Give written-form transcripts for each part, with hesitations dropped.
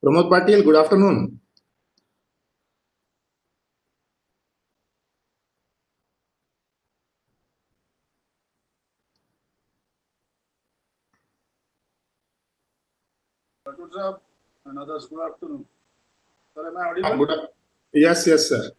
Pramod Patil, good afternoon. Good job. And others, good afternoon. Sir, am I audible? Yes, sir.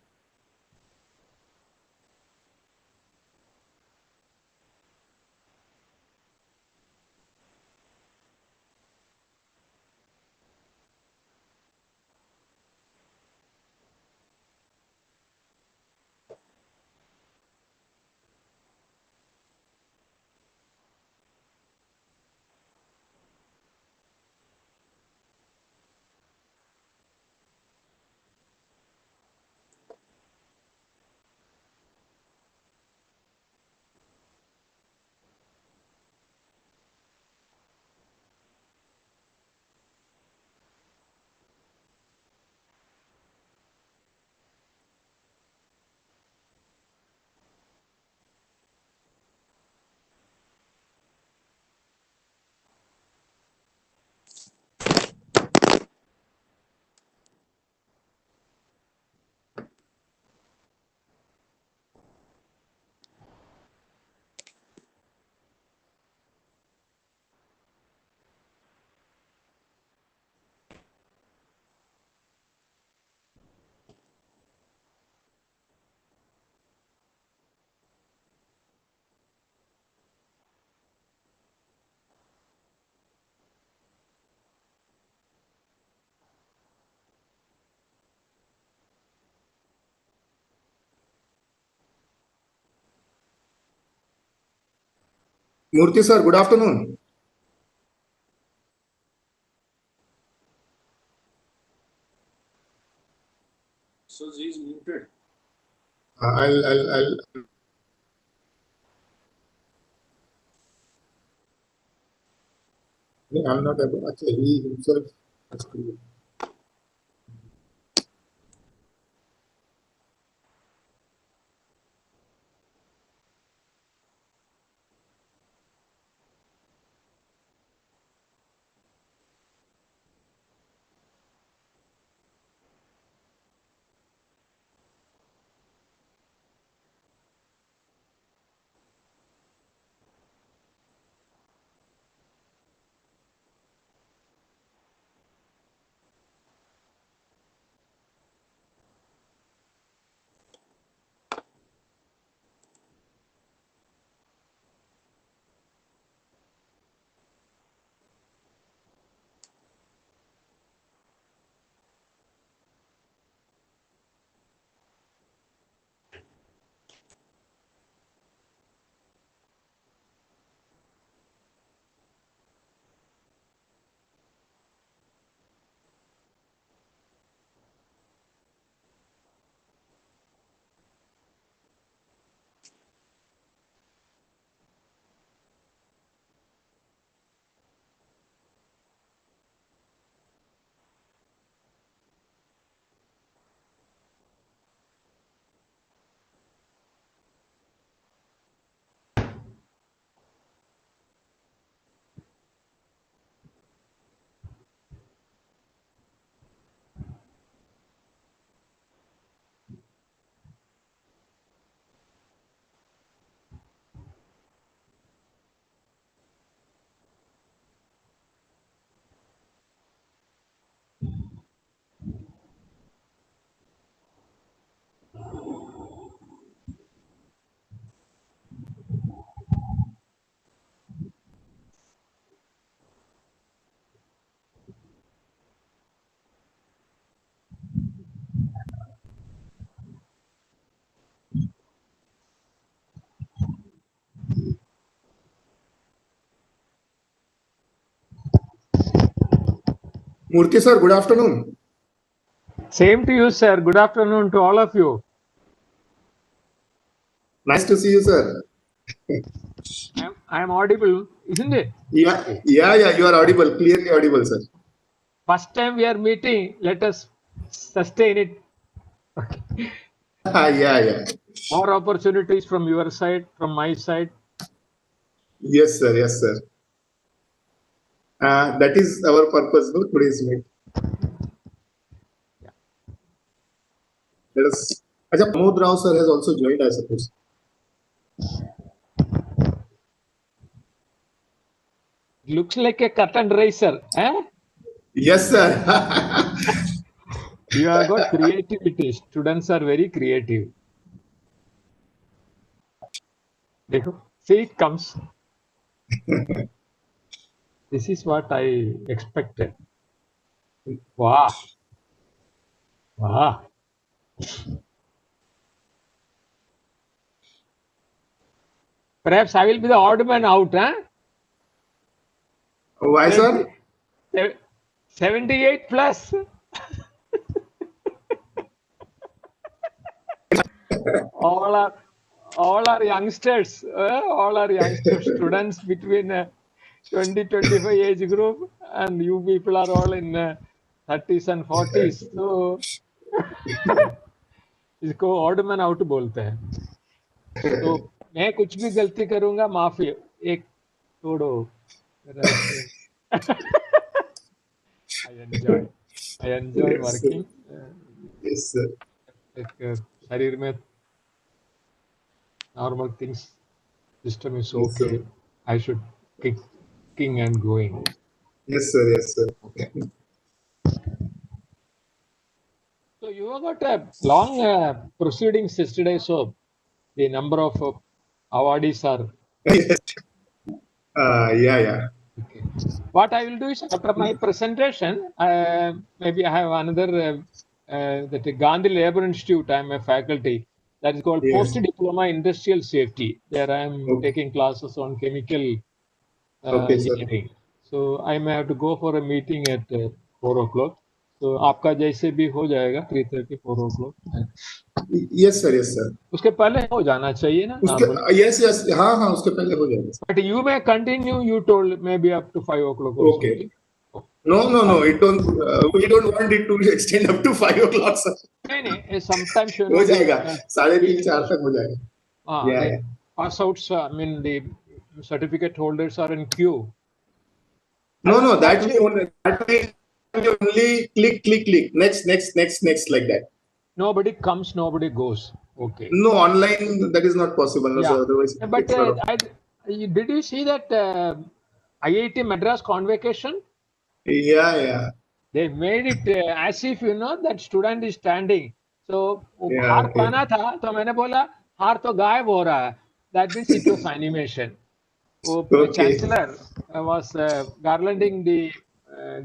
Murthy sir, good afternoon. So he is muted. I'll. I'm not able. Actually, he himself has to. Murthy sir, good afternoon. Same to you, sir. Good afternoon to all of you. Nice to see you, sir. I am audible, isn't it? Yeah. You are audible, clearly audible, sir. First time we are meeting. Let us sustain it. Yeah. More opportunities from your side, from my side. Yes, sir. That is our purpose, no? Today's meet. Let us. Acha, Pramod Rao sir has also joined, I suppose. Looks like a curtain raiser. Eh? Yes, sir. You have got creativity. Students are very creative. See, it comes. This is what I expected. Wow. Wow. Perhaps I will be the odd man out, huh? Why, sir? 78 plus. all are all are youngsters. All are youngsters, students between 20-25 age group, and you people are all in 30s and 40s. So इसको odd man out बोलते हैं. तो मैं कुछ भी गलती करूंगा माफी. एक छोड़ो. I enjoy Yes, sir. working. Yes, sir. एक शरीर में normal things, system is Yes, sir. okay. I should kicking and going. Yes, sir. Yes, sir. So you have got a long proceedings yesterday. So the number of awardees are. Yes. Yeah. Okay. What I will do is after my presentation, maybe I have another that Gandhi Labour Institute. I am a faculty. That is called Yes. Post Diploma Industrial Safety. There I am Okay. taking classes on chemical Okay, sir. engineering. So I may have to go for a meeting at 4 o'clock. So आपका जैसे भी हो जाएगा 3:30 4 o'clock. Yes, sir. Yes, sir. उसके पहले हो जाना चाहिए ना उसके नॉर्मल. yes. हाँ उसके पहले हो जाएगा. But you may continue. You told maybe up to 5 o'clock or Okay. something. No. It don't. We don't want it to extend up to 5 o'clock, sir. नहीं, sometimes you हो know जाएगा. 3:30-4 तक हो जाएगा. Yeah. Pass outs. I mean the certificate holders are in queue. No. That way only click. Next like that. Nobody comes, nobody goes. Okay. No, online that is not possible. No, Yeah. sir. Otherwise, But did you see that IIT Madras convocation? Yeah. They made it as if that student is standing. So Yeah, हार okay. पहना था तो मैंने बोला हार तो गायब हो रहा है. That means it was animation. The Okay. chancellor was garlanding the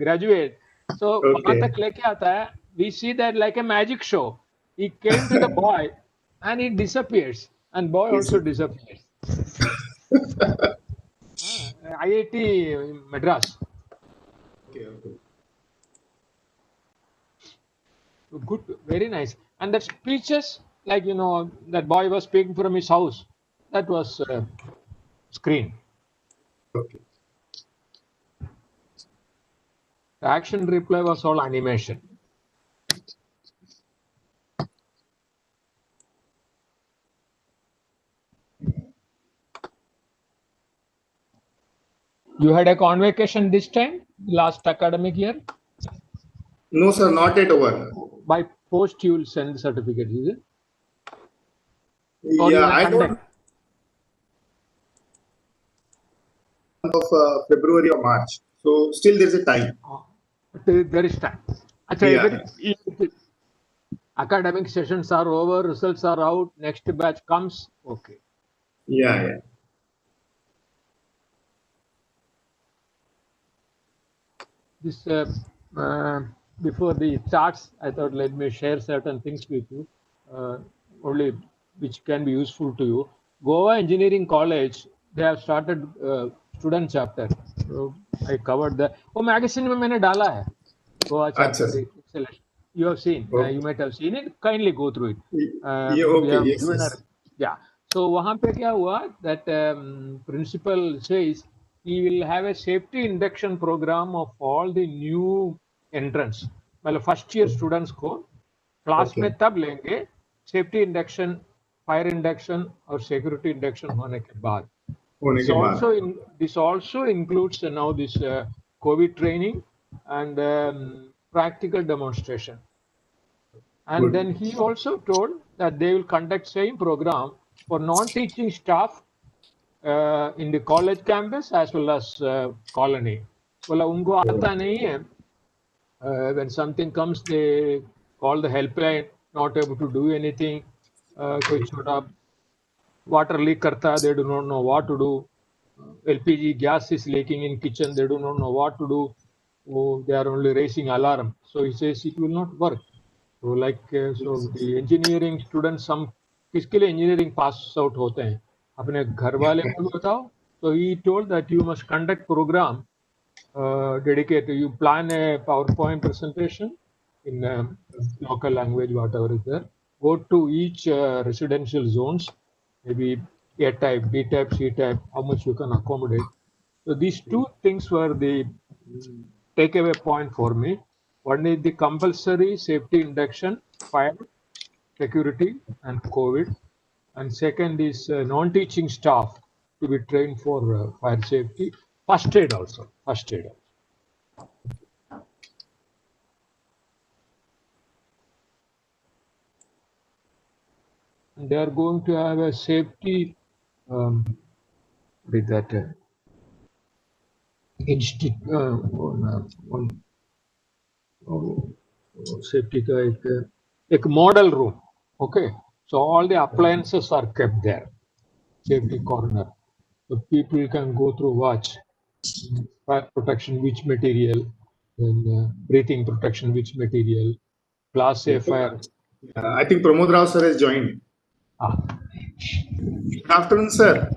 graduate. So वहां तक लेके आता है. We see that like a magic show. He came to the boy and he disappears, and boy also disappears. IIT Madras. Okay. Good, very nice. And that speeches, like that boy was speaking from his house. That was screen. Okay. The action replay was all animation. You had a convocation this time, last academic year? No, sir, not yet over. By post, you will send the certificate, is it? Or Yeah, I don't. Of February or March. So still there's a time. There is time. Yeah. Academic sessions are over, results are out, next batch comes. Okay. Yeah. This before the charts, I thought let me share certain things with you, only which can be useful to you. Goa Engineering College, they have started student chapter. So I covered that. वो magazine में मैंने डाला है. Goa chapter. Excellent. You have seen. You might have seen it. Kindly go through it. Okay. Yes. Yeah. So वहाँ पे क्या हुआ? That principal says he will have a safety induction program of all the new entrants. मतलब first year students को class में तब लेंगे safety induction, fire induction और security induction होने के बाद. This also includes now this COVID training and practical demonstration. And then he also told that they will conduct same program for non-teaching staff in the college campus as well as colony. Well, unko aata nahi hai. When something comes, they call the helpline, not able to do anything. Koi chota water leak karta, they do not know what to do. LPG gas is leaking in kitchen, they do not know what to do. Oh, they are only raising alarm. So he says it will not work. So like so the engineering students, some किसके लिए engineering pass out होते हैं अपने घर वाले को भी बताओ. So he told that you must conduct program dedicated. You plan a PowerPoint presentation in local language, whatever is there. Go to each residential zones, maybe A type, B type, C type, how much you can accommodate. So these two things were the takeaway point for me. One is the compulsory safety induction, fire, security, and COVID. And second is non-teaching staff to be trained for fire safety, first aid also, first aid. And they are going to have a safety with that safety का एक model room. Okay, so all the appliances are kept there, safety corner. So people can go through, watch fire protection, which material, then breathing protection, which material, class A fire. I think Pramod Rao sir has joined. Good afternoon, sir.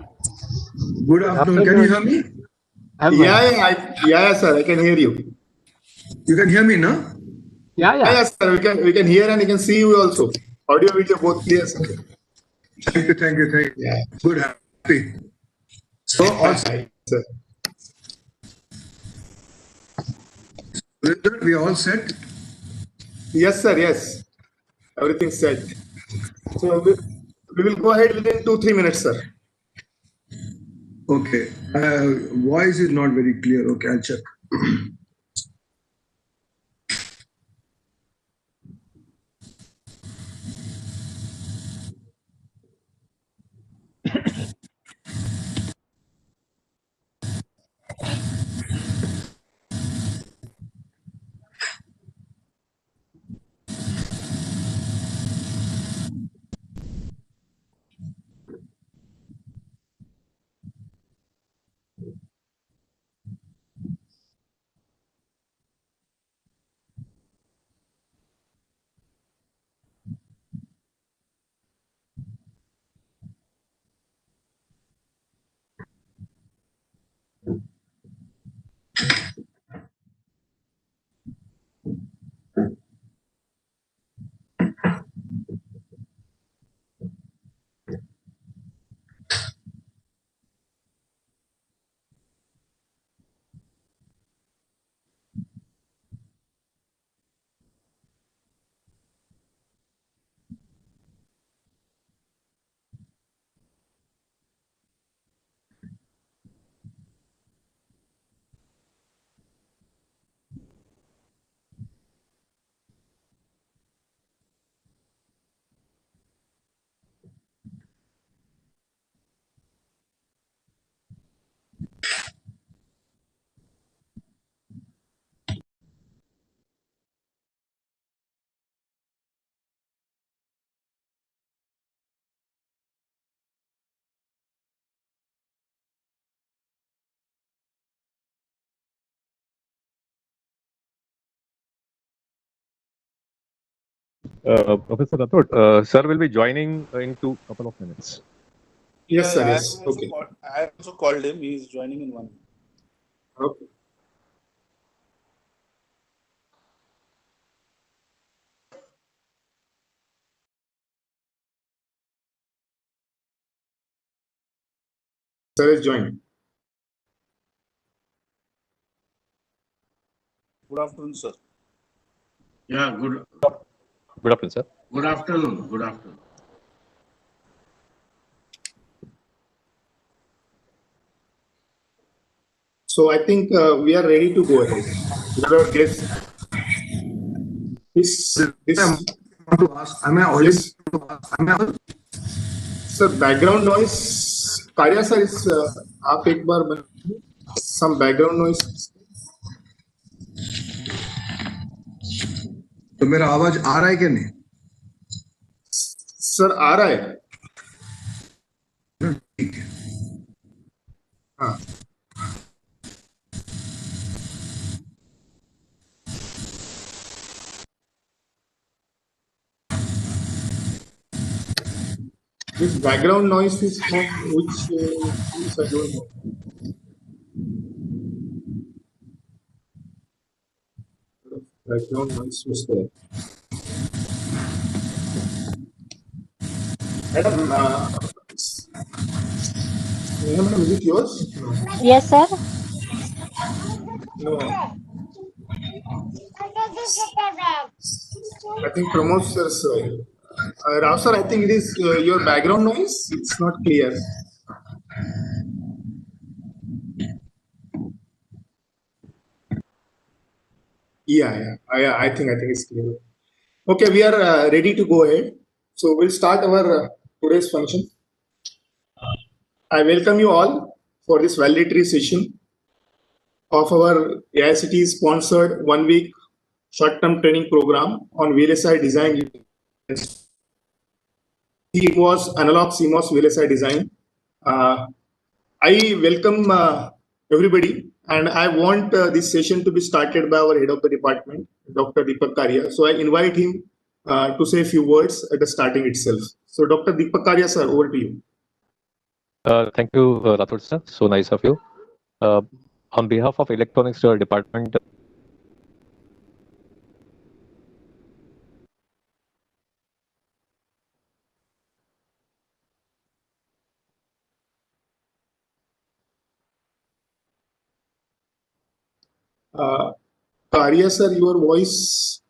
Good afternoon. Can you hear me? Yeah, sir. I can hear you. You can hear me, no? Yeah, sir. We can hear and we can see you also. Audio, video, both clear, sir. Thank you. Yeah. Good, happy. So, also, sir. We all set? Yes, sir. Yes. Everything's set. So we will go ahead within 2-3 minutes, sir. Okay. Voice is not very clear. Okay, I'll check. Professor Rathod, sir will be joining in couple of minutes. Yes, sir. Yes. Okay. I also called him. He is joining in 1 minute. Okay. Sir is joined. Good afternoon, sir. Yeah, good afternoon, sir. Good afternoon. Good afternoon. So I think we are ready to go ahead. With our guest. want to ask, am I audible? Yes. Am I audible? Sir, background noise. Karya sir, is आप एक बार some background noise. तो मेरा आवाज आ रहा है क्या नहीं? Sir आ रहा है. ठीक है. हाँ. This background noise is from which I don't know. Background noise was there. Madam, madam, is it yours? No. Yes, sir. No. I think Pramod sir's. Rao sir, I think it is your background noise. It's not clear. Yeah. I think it's clear. Okay, we are ready to go ahead. So we'll start our today's function. I welcome you all for this valedictory session of our AICT sponsored 1 week short-term training program on VLSI design. It was analog CMOS VLSI design. I welcome everybody, and I want this session to be started by our head of the department, Dr. Deepak Karia. So I invite him to say a few words at the starting itself. So Dr. Deepak Karia, sir, over to you. Thank you, Rathod sir. So nice of you. On behalf of Electronics Department, Karia, sir, your voice.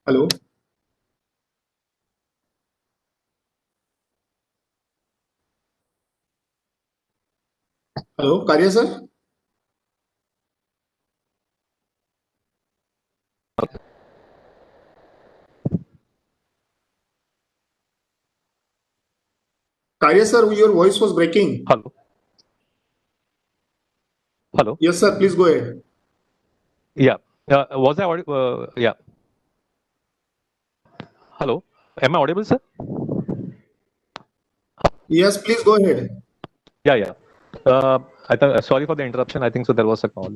Hello. Hello, Karia, sir. Karia, sir, your voice was breaking. hello. Hello. Yes, sir, please go ahead. Yeah. Was I audible? Yeah. Hello. Am I audible, sir? Yes, please go ahead. Yeah. Sorry for the interruption. I think so there was a call.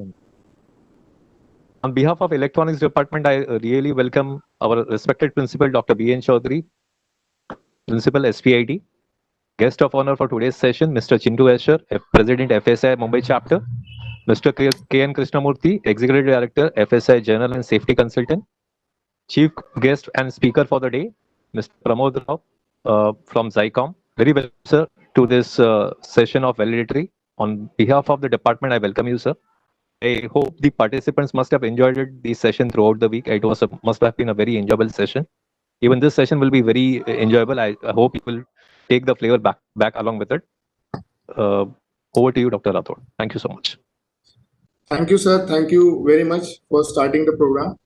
On behalf of Electronics Department, I really welcome our respected principal, Dr. B.N. Chaudhary, Principal S.P.I.T. Guest of honor for today's session, Mr. Chintu Escher, President FSI Mumbai Chapter, Mr. K.N. Krishnamurthy, Executive Director, FSI General and Safety Consultant. Chief guest and speaker for the day, Mr. Pramod Rao from Zycom. Very welcome, sir, to this session of valedictory. On behalf of the department, I welcome you, sir. I hope the participants must have enjoyed the session throughout the week. It must have been a very enjoyable session. Even this session will be very enjoyable. I hope you will take the flavor back along with it. Over to you, Dr. Rathod. Thank you so much. Thank you, sir. Thank you very much for starting the program.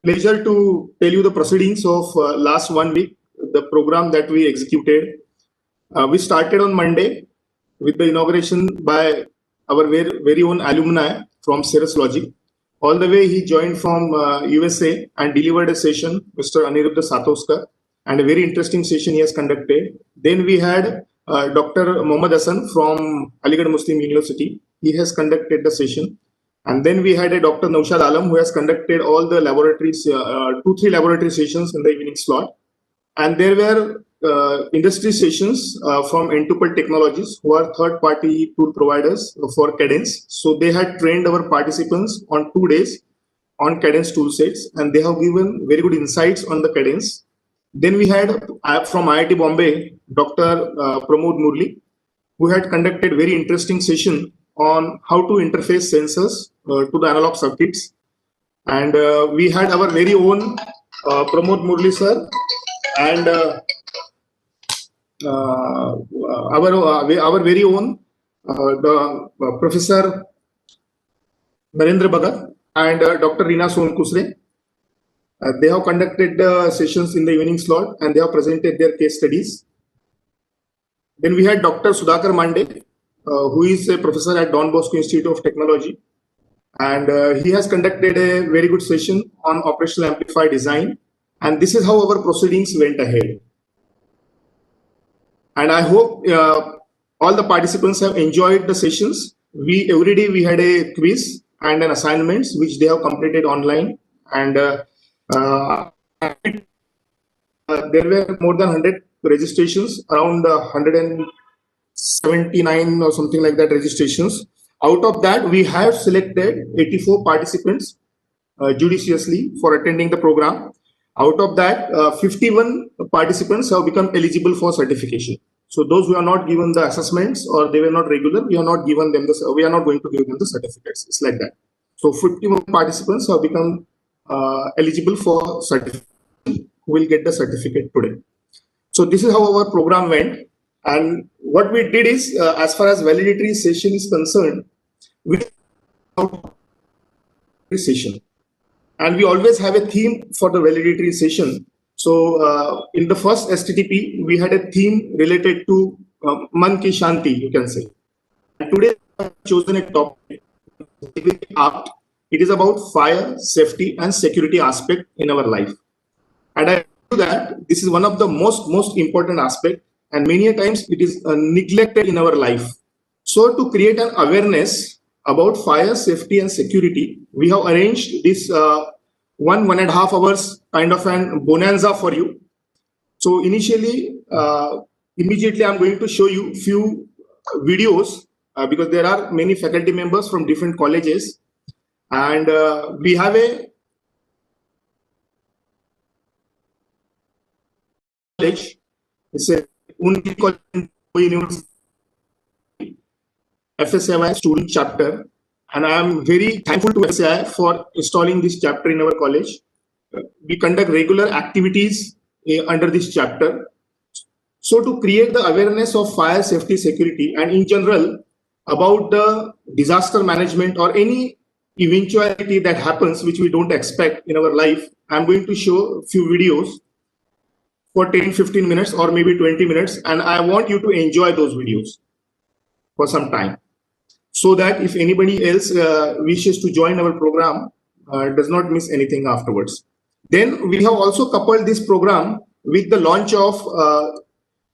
Pleasure to tell you the proceedings of last 1 week, the program that we executed. We started on Monday with the inauguration by our very own alumni from Cirrus Logic. All the way he joined from USA and delivered a session, Mr. Aniruddha Satoskar, and a very interesting session he has conducted. Then we had Dr. Mohammad Hassan from Aligarh Muslim University. He has conducted the session. And then we had a Dr. Naushad Alam who has conducted all the laboratories, 2-3 laboratory sessions in the evening slot. And there were industry sessions from Entupal Technologies, who are third-party tool providers for Cadence. So they had trained our participants on 2 days on Cadence tool sets, and they have given very good insights on the Cadence. Then we had from IIT Bombay, Dr. Pramod Murli, who had conducted very interesting session on how to interface sensors to the analog circuits. And we had our very own Pramod Murli sir and our very own Professor Narendra Bhagat and Dr. Reena Sonkusre. They have conducted sessions in the evening slot and they have presented their case studies. Then we had Dr. Sudhakar Mande, who is a professor at Don Bosco Institute of Technology. And he has conducted a very good session on operational amplifier design. And this is how our proceedings went ahead. And I hope all the participants have enjoyed the sessions. Every day we had a quiz and an assignments which they have completed online. And there were more than 100 registrations, around 179 or something like that registrations. Out of that, we have selected 84 participants judiciously for attending the program. Out of that, 51 participants have become eligible for certification. So those who are not given the assessments or they were not regular, we are not given them we are not going to give them the certificates. It's like that. So 51 participants have become eligible for certification. Will get the certificate today. So this is how our program went. And what we did is, as far as validatory session is concerned, we session. And we always have a theme for the validatory session. So in the first STTP, we had a theme related to Man Ki Shanti, you can say. And today I have chosen a topic. It is about fire, safety, and security aspect in our life. And I know that this is one of the most important aspect, and many a times it is neglected in our life. So to create an awareness about fire, safety, and security, we have arranged this 1.5 hours kind of an bonanza for you. So immediately I'm going to show you few videos because there are many faculty members from different colleges, and we have a college. It's a University FSI student chapter, and I am very thankful to FSI for installing this chapter in our college. We conduct regular activities under this chapter. So to create the awareness of fire safety security and in general about the disaster management or any eventuality that happens which we don't expect in our life, I'm going to show a few videos for 10-15 minutes or maybe 20 minutes, and I want you to enjoy those videos for some time, so that if anybody else wishes to join our program, does not miss anything afterwards. Then we have also coupled this program with the launch of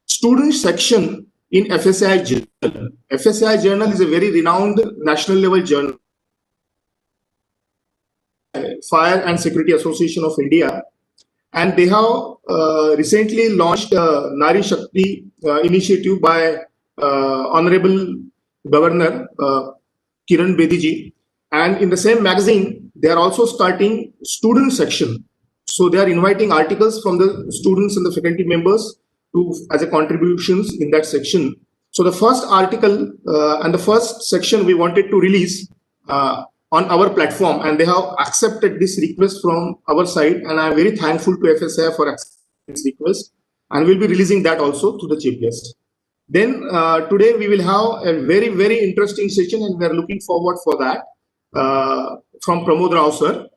student section in FSI Journal. FSI Journal is a very renowned national level journal, Fire and Security Association of India, and they have recently launched Nari Shakti initiative by Honorable Governor Kiran Bediji. And in the same magazine, they are also starting student section. So they are inviting articles from the students and the faculty members to as a contributions in that section. So the first article and the first section we wanted to release on our platform, and they have accepted this request from our side, and I am very thankful to FSI for accepting this request, and we'll be releasing that also to the chief guest. Then today we will have a very interesting session, and we are looking forward for that from Pramod Rao sir.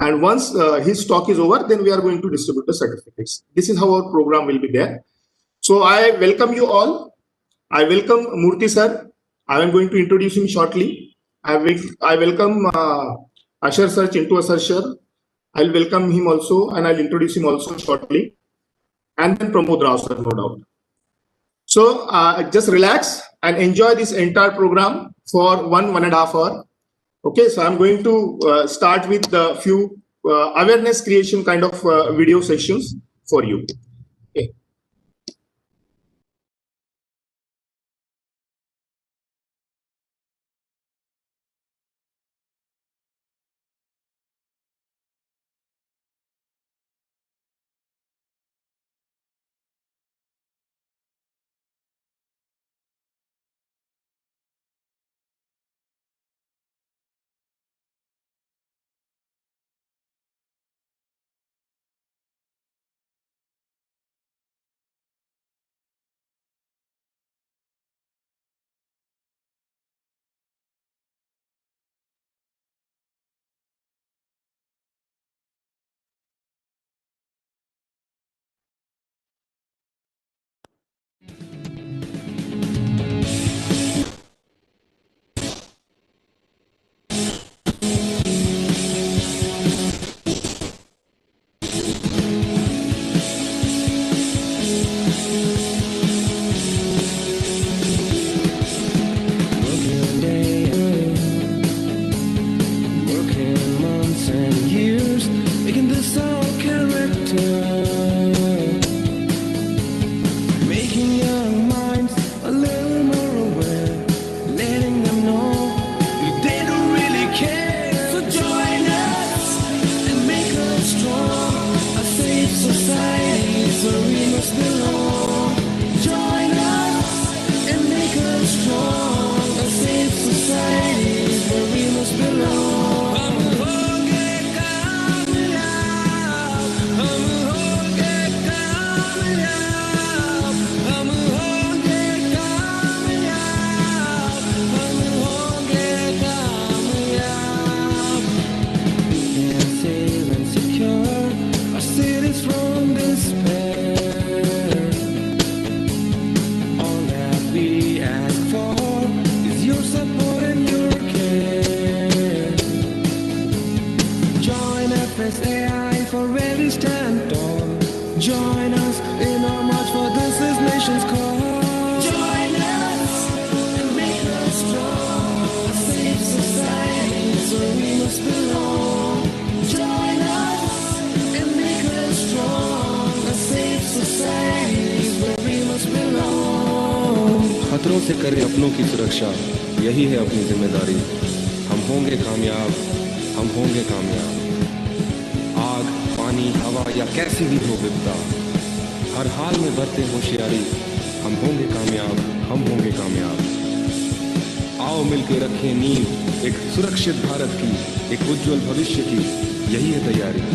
And once his talk is over, then we are going to distribute the certificates. This is how our program will be there. So I welcome you all. I welcome Murthy sir. I am going to introduce him shortly. I welcome Asher sir, Chintu Asher sir. I'll welcome him also, and I'll introduce him also shortly. And then Pramod Rao sir, no doubt. So just relax and enjoy this entire program for 1.5 hours. Okay, so I'm going to start with the few awareness creation kind of video sessions for you. Okay. in our march for this nation's cause. Join us and make us strong. A safe society is where we must belong. Join us and make us strong. A safe society is where we must belong. खतरों से करें अपनों की सुरक्षा, यही है अपनी जिम्मेदारी. हम होंगे कामयाब, हम होंगे कामयाब. आग, पानी, हवा या कैसी भी हो विपदा, हर हाल में बरते होशियारी. हम होंगे कामयाब, हम होंगे कामयाब. आओ मिलकर रखें नींव एक सुरक्षित भारत की, एक उज्जवल भविष्य की. यही है तैयारी.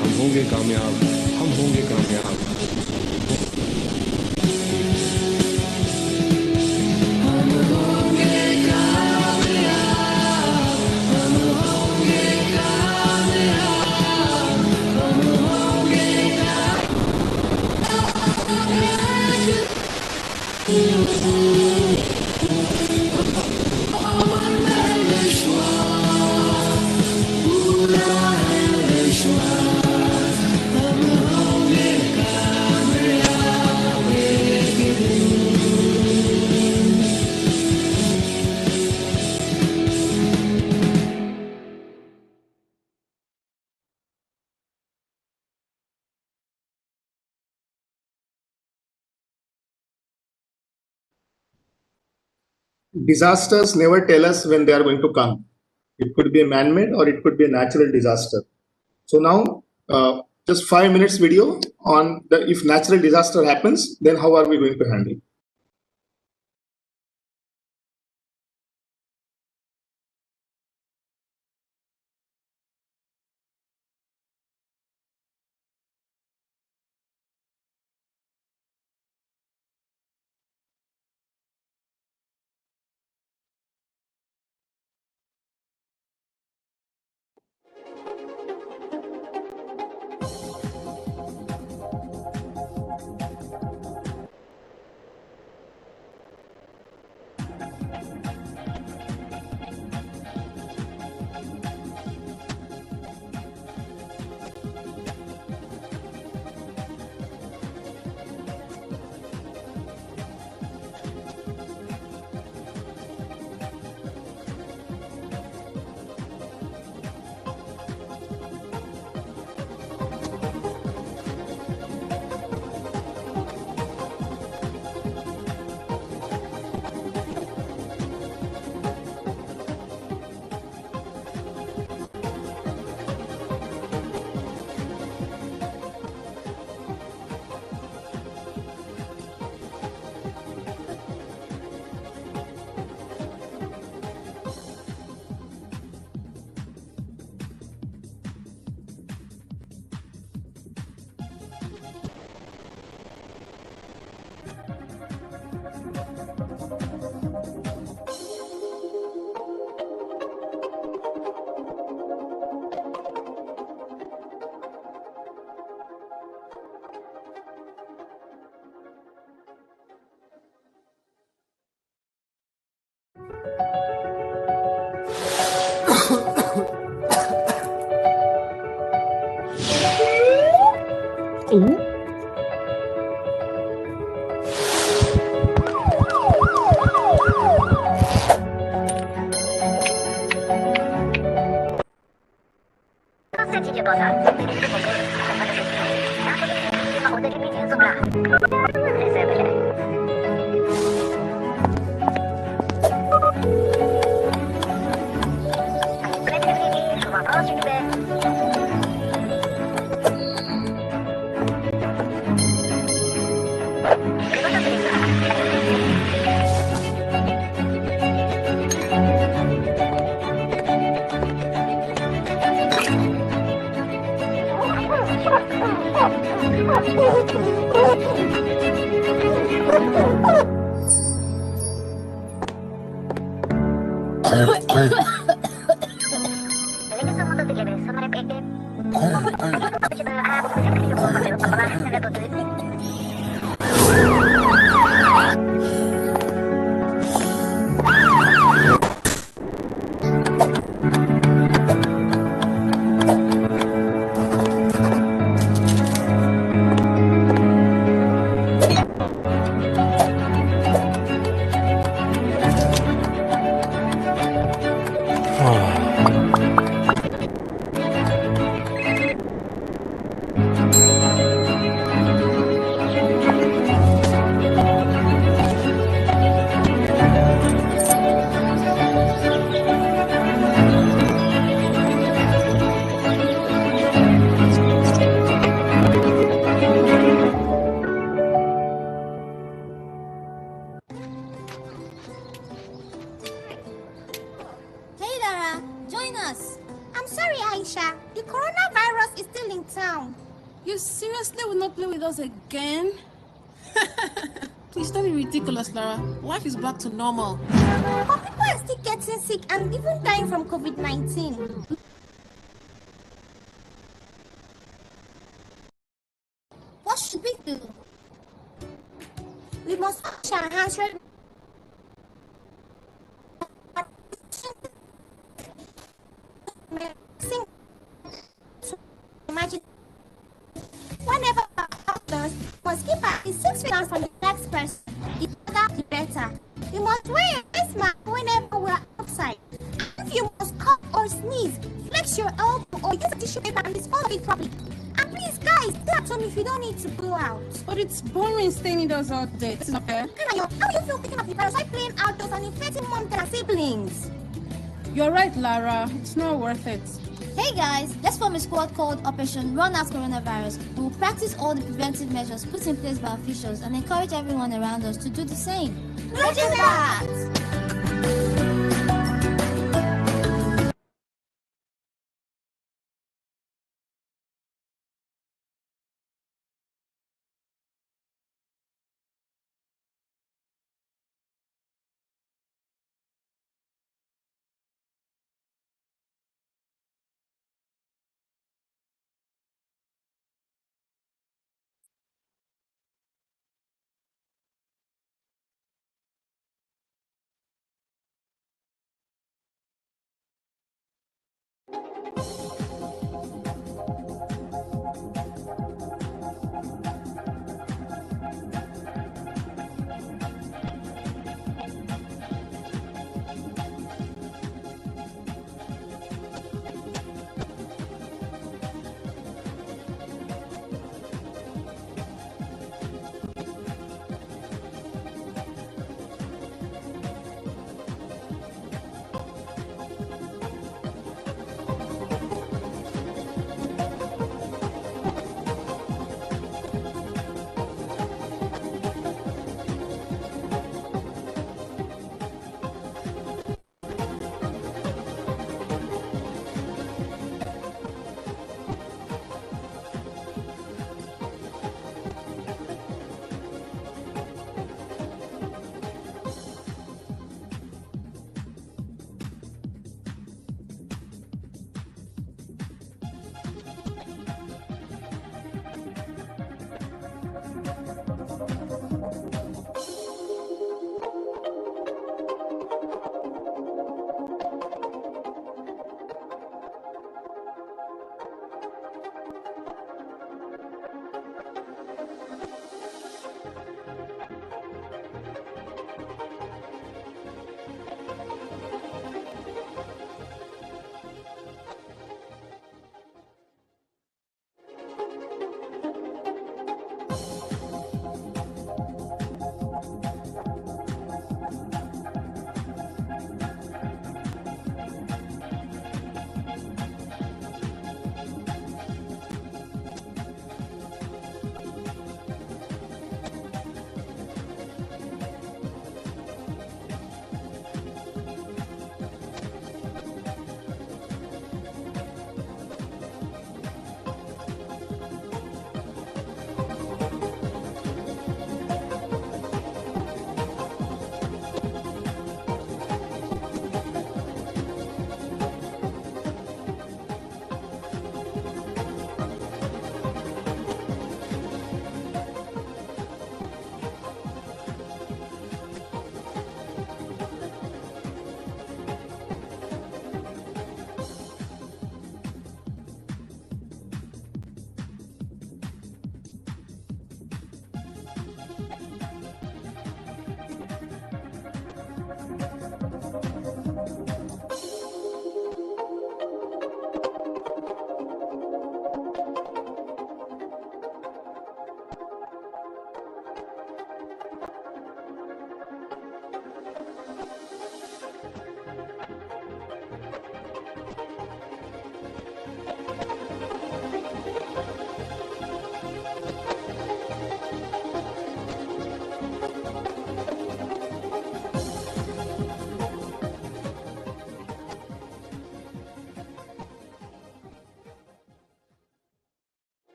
हम होंगे कामयाब, हम होंगे कामयाब. Disasters never tell us when they are going to come. It could be a man-made or it could be a natural disaster. So now, just 5 minutes video on the if natural disaster happens, then how are we going to handle it? again? Please don't be ridiculous, Lara. Life is back to normal. But people are still getting sick and even dying from COVID-19. What should we do? We must wash our hands right. Imagine whenever our doctors must keep at least 6 feet from the next person. The better, the better. We must wear a face mask whenever we are outside. If you must cough or sneeze, flex your elbow or use a tissue paper and dispose of it properly. And please, guys, stay at home if you don't need to go out. But it's boring staying indoors all day. This is not fair. How do you feel picking up the virus while playing outdoors and infecting moms and siblings? You're right, Lara. It's not worth it. Hey guys, let's form a squad called Operation Run Out Coronavirus. We will practice all the preventive measures put in place by officials and encourage everyone around us to do the same. Roger that!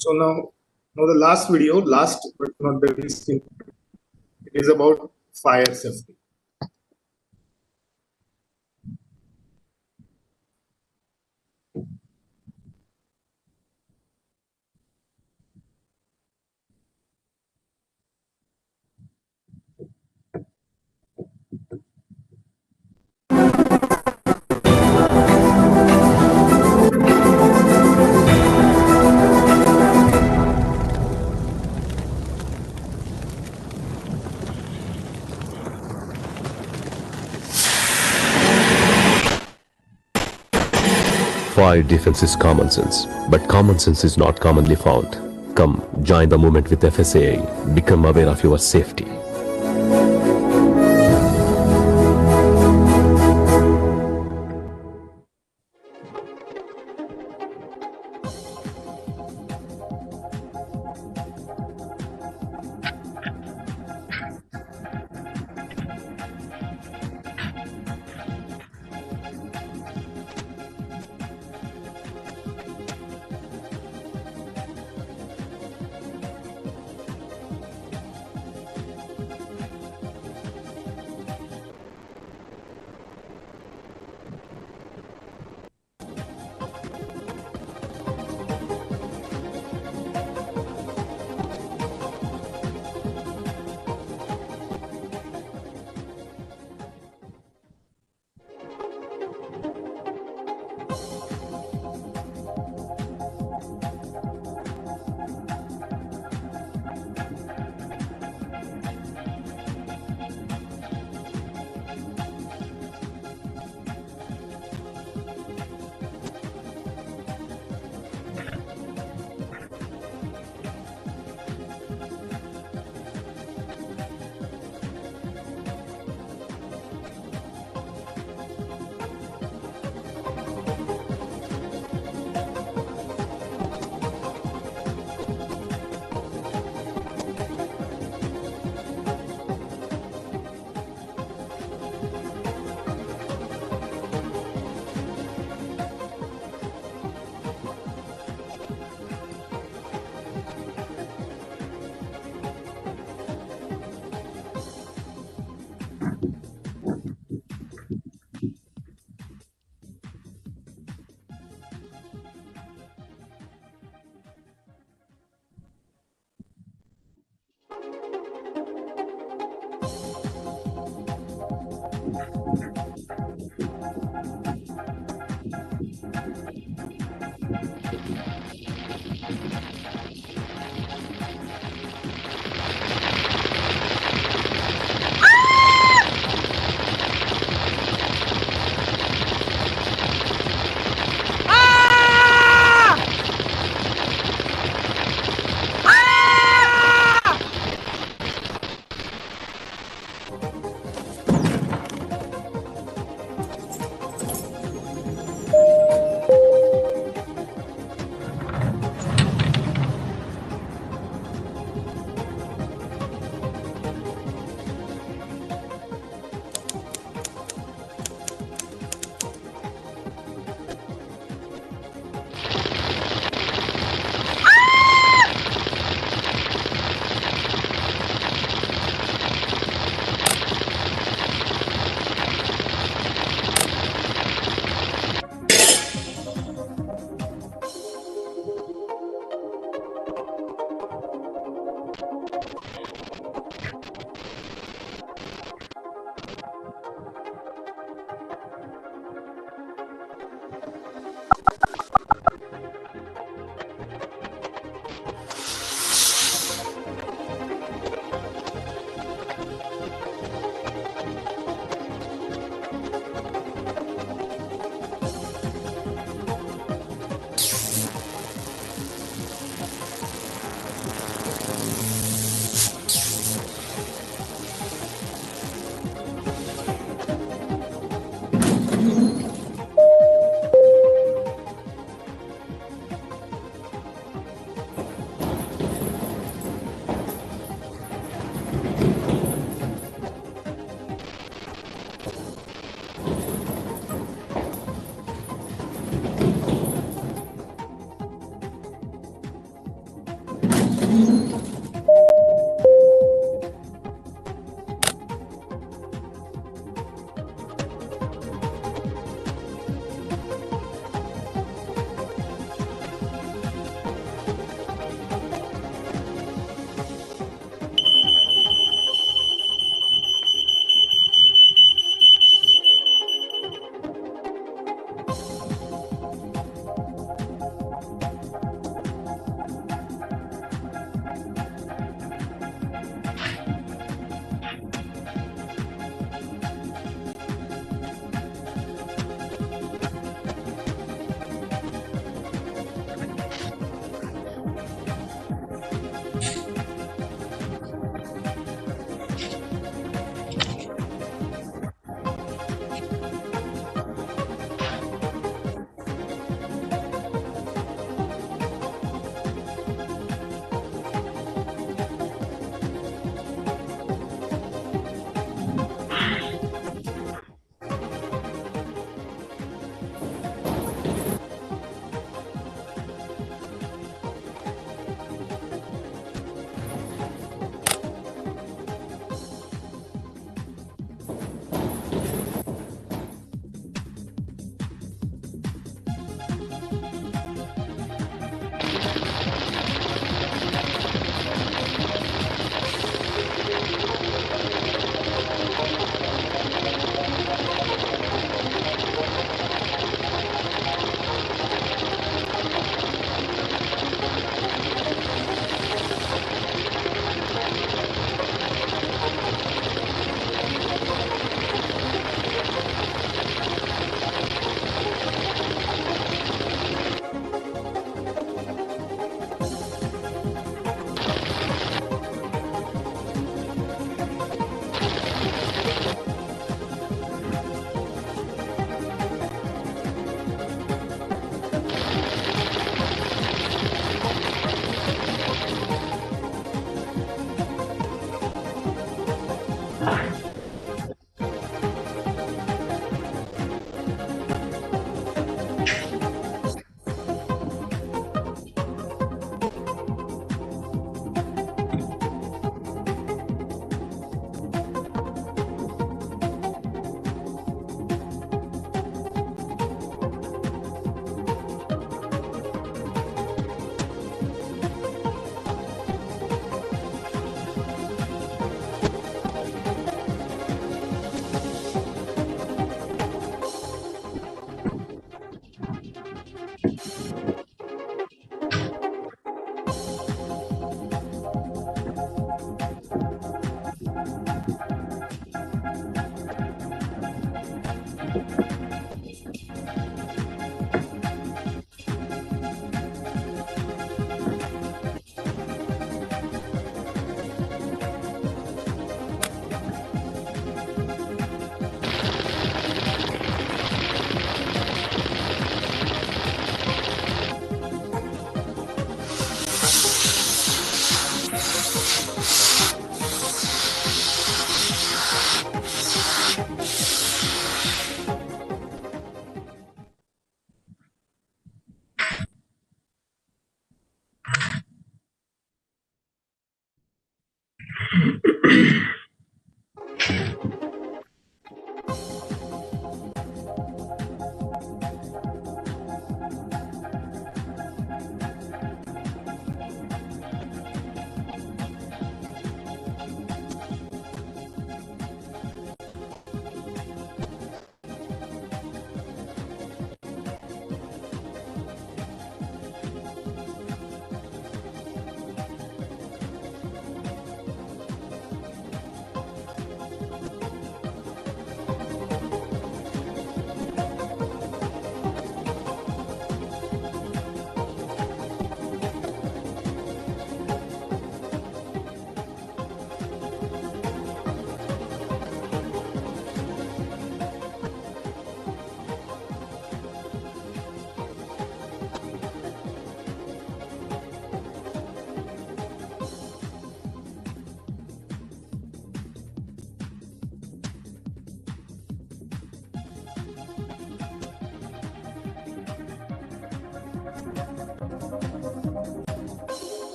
So now the last video, last but not the least, it is about fire safety. Fire defense is common sense, but common sense is not commonly found. Come, join the movement with FSAI. Become aware of your safety.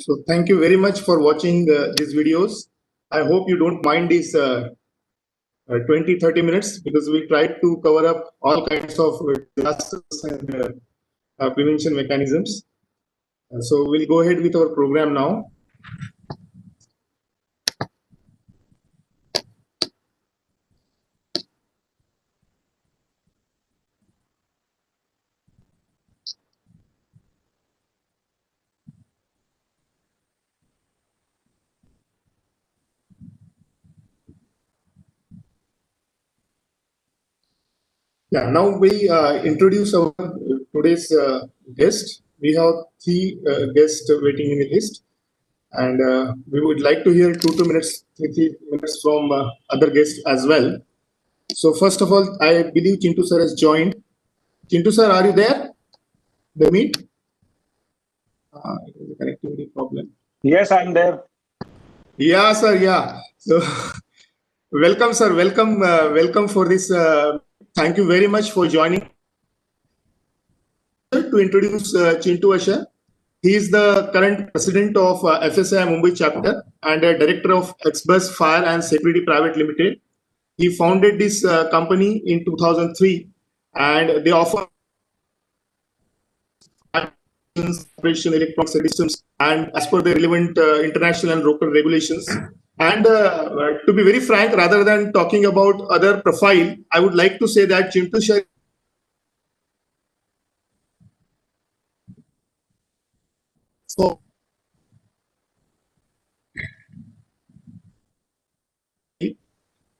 So thank you very much for watching these videos. I hope you don't mind these 20-30 minutes, because we tried to cover up all kinds of disasters and prevention mechanisms. So we'll go ahead with our program now. Yeah, now we introduce our today's guest. We have three guests waiting in the list, and we would like to hear 2 minutes, 3 minutes from other guests as well. So first of all, I believe Chintu sir has joined. Chintu sir, are you there? The meet? It is a connectivity problem. Yes, I'm there. Yeah, sir. Yeah. So Welcome, sir. Welcome, welcome for this. Thank you very much for joining. To introduce Chintu Asher, he is the current president of FSI Mumbai chapter and a director of Xbus Fire and Security Private Limited. He founded this company in 2003, and they offer operation electronic systems and as per the relevant international and local regulations. And to be very frank, rather than talking about other profile, I would like to say that Chintu Shah so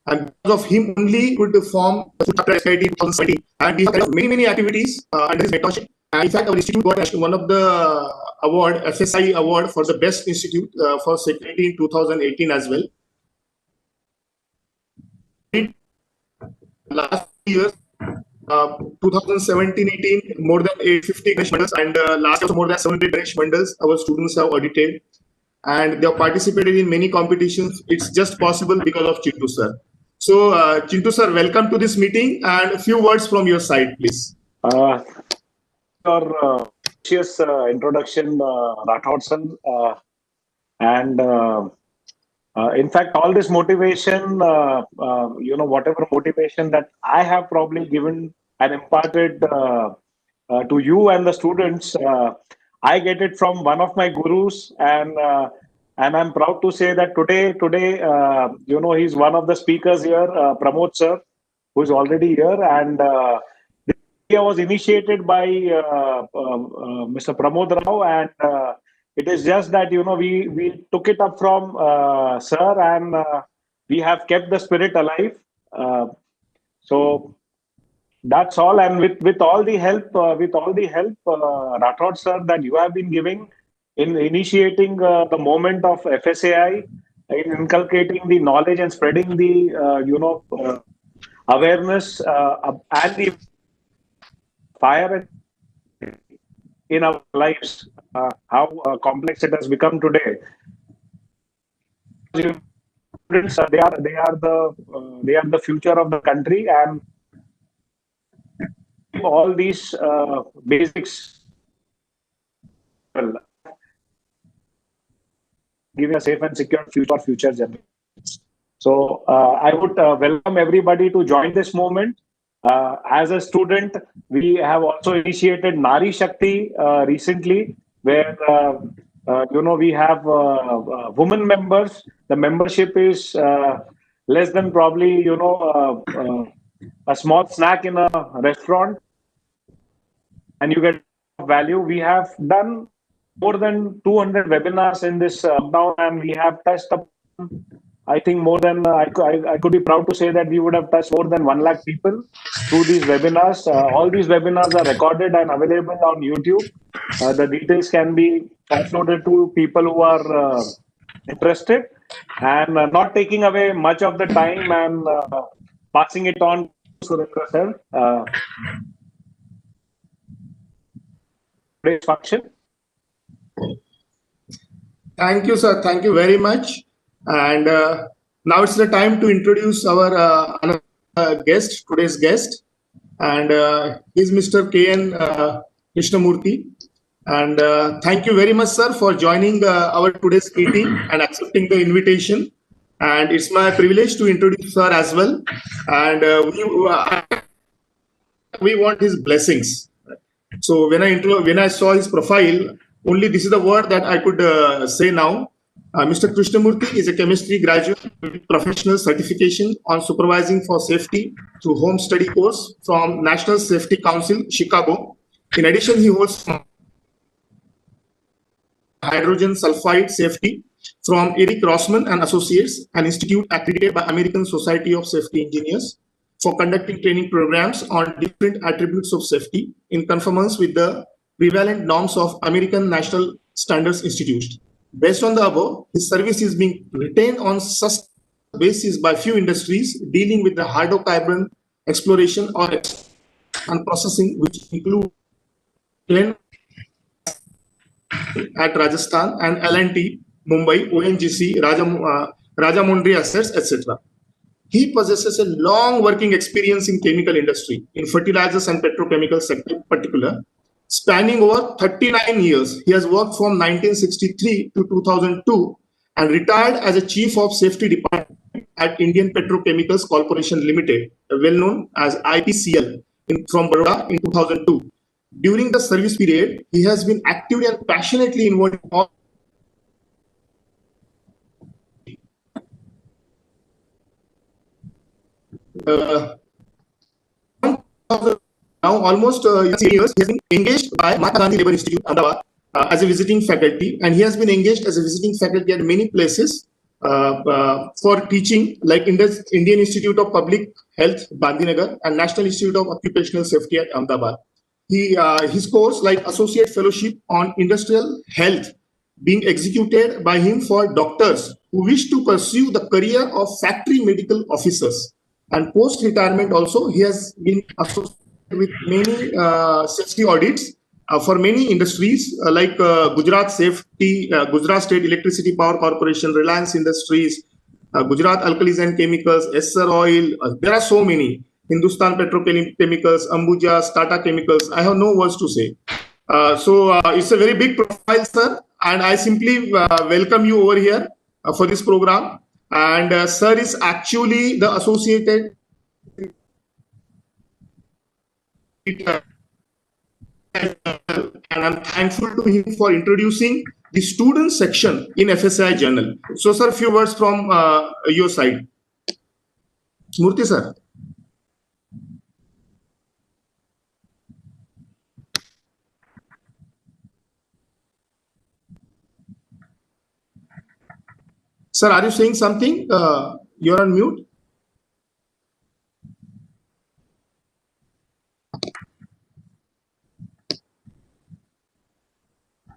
and because of him only could form S.P.I.T 2020, and he has many activities under his mentorship. And in fact, our institute got one of the award, FSI award for the best institute for security in 2018 as well. Last year, 2017-18, more than 850 Ganesh medals, and last year more than 700 Ganesh medals our students have audited, and they have participated in many competitions. It's just possible because of Chintu sir. So, Chintu sir, welcome to this meeting, and a few words from your side, please. Your gracious introduction, Rathod sir, and in fact, all this motivation, whatever motivation that I have probably given and imparted to you and the students, I get it from one of my gurus, and I'm proud to say that today, he's one of the speakers here, Pramod sir, who is already here, and this idea was initiated by Mr. Pramod Rao, and it is just that we took it up from sir, and we have kept the spirit alive. So that's all, and with all the help, Rathod sir, that you have been giving in initiating the moment of FSAI, in inculcating the knowledge and spreading the awareness and the fire in our lives, how complex it has become today. Students, they are the future of the country, and all these basics, giving a safe and secure future for future generations. So I would welcome everybody to join this moment. As a student, we have also initiated Nari Shakti recently, where we have women members. The membership is less than probably a small snack in a restaurant, and you get value. We have done more than 200 webinars in this lockdown, and we have touched upon, I think, more than I could be proud to say that we would have touched more than 1 lakh people through these webinars. All these webinars are recorded and available on YouTube. The details can be uploaded to people who are interested, and not taking away much of the time, and passing it on to Surendra sir. Today's function. Thank you, sir. Thank you very much. And now it's the time to introduce our another guest, today's guest, and he's Mr. K.N. Krishnamurthy. And thank you very much, sir, for joining our today's meeting and accepting the invitation. And it's my privilege to introduce sir as well. And we want his blessings. So when I saw his profile, only this is the word that I could say now. Mr. Krishnamurthy is a chemistry graduate with professional certification on supervising for safety through home study course from National Safety Council, Chicago. In addition, he holds hydrogen sulfide safety from Eric Rossman and Associates, an institute accredited by American Society of Safety Engineers for conducting training programs on different attributes of safety in conformance with the prevalent norms of American National Standards Institute. Based on the above, his service is being retained on such basis by few industries dealing with the hydrocarbon exploration and processing, which include at Rajasthan and L&T, Mumbai, ONGC, Rajamundry assets, etc. He possesses a long working experience in chemical industry, in fertilizers and petrochemical sector in particular, spanning over 39 years. He has worked from 1963 to 2002 and retired as a chief of safety department at Indian Petrochemicals Corporation Limited, well known as IPCL, from Baroda in 2002. During the service period, he has been actively and passionately involved in all now almost 10 years, he has been engaged by Mahatma Gandhi Labour Institute, Ahmedabad, as a visiting faculty, and he has been engaged as a visiting faculty at many places for teaching, like Indian Institute of Public Health, Gandhinagar, and National Institute of Occupational Safety at Ahmedabad. His course, like Associate Fellowship on Industrial Health, being executed by him for doctors who wish to pursue the career of factory medical officers. And post-retirement also, he has been associated with many safety audits for many industries like Gujarat Safety, Gujarat State Electricity Power Corporation, Reliance Industries, Gujarat Alkalis and Chemicals, Essar Oil. There are so many. Hindustan Petrochemicals, Ambuja, Tata Chemicals. I have no words to say. So it's a very big profile, sir. And I simply welcome you over here for this program. And sir is actually the associated and I'm thankful to him for introducing the student section in FSI Journal. So, sir, a few words from your side. Murthy, sir. Sir, are you saying something? You're on mute.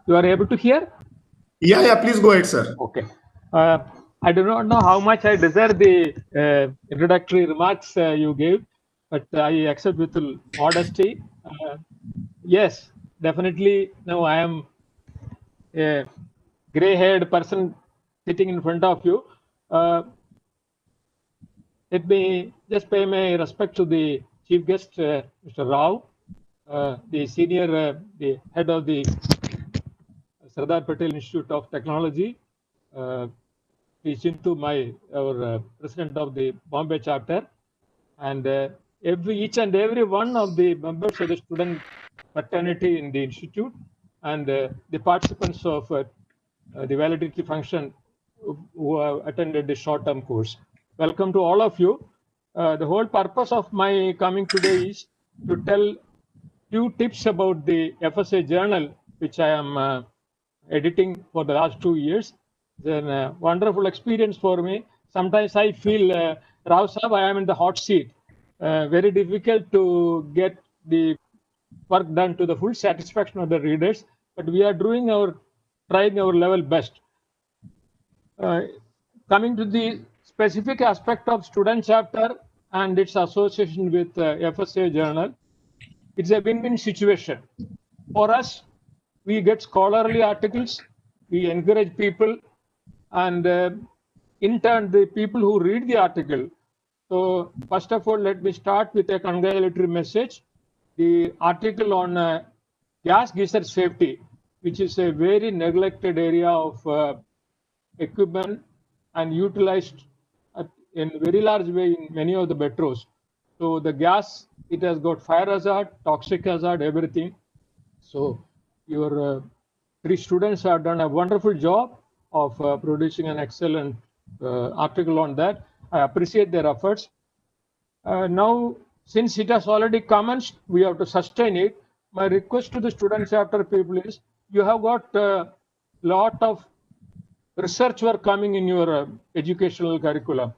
You are able to hear? Yeah, please go ahead, sir. Okay. I do not know how much I deserve the introductory remarks you gave, but I accept with modesty. Yes, definitely. Now I am a gray-haired person sitting in front of you. Let me just pay my respect to the chief guest, Mr. Rao, the senior, the head of the Sardar Patel Institute of Technology. He's into our president of the Bombay chapter, and each and every one of the members of the student fraternity in the institute, and the participants of the valedictory function who have attended the short-term course. Welcome to all of you. The whole purpose of my coming today is to tell few tips about the FSA journal, which I am editing for the last 2 years. It's a wonderful experience for me. Sometimes I feel, Rao Sahab, I am in the hot seat. Very difficult to get the work done to the full satisfaction of the readers, but we are trying our level best. Coming to the specific aspect of student chapter and its association with FSA journal, it's a win-win situation. For us, we get scholarly articles, we encourage people, and in turn, the people who read the article. So first of all, let me start with a congratulatory message. The article on gas geyser safety, which is a very neglected area of equipment and utilized in very large way in many of the metros. So the gas, it has got fire hazard, toxic hazard, everything. So your three students have done a wonderful job of producing an excellent article on that. I appreciate their efforts. Now, since it has already commenced, we have to sustain it. My request to the student chapter people is, you have got a lot of research work coming in your educational curriculum.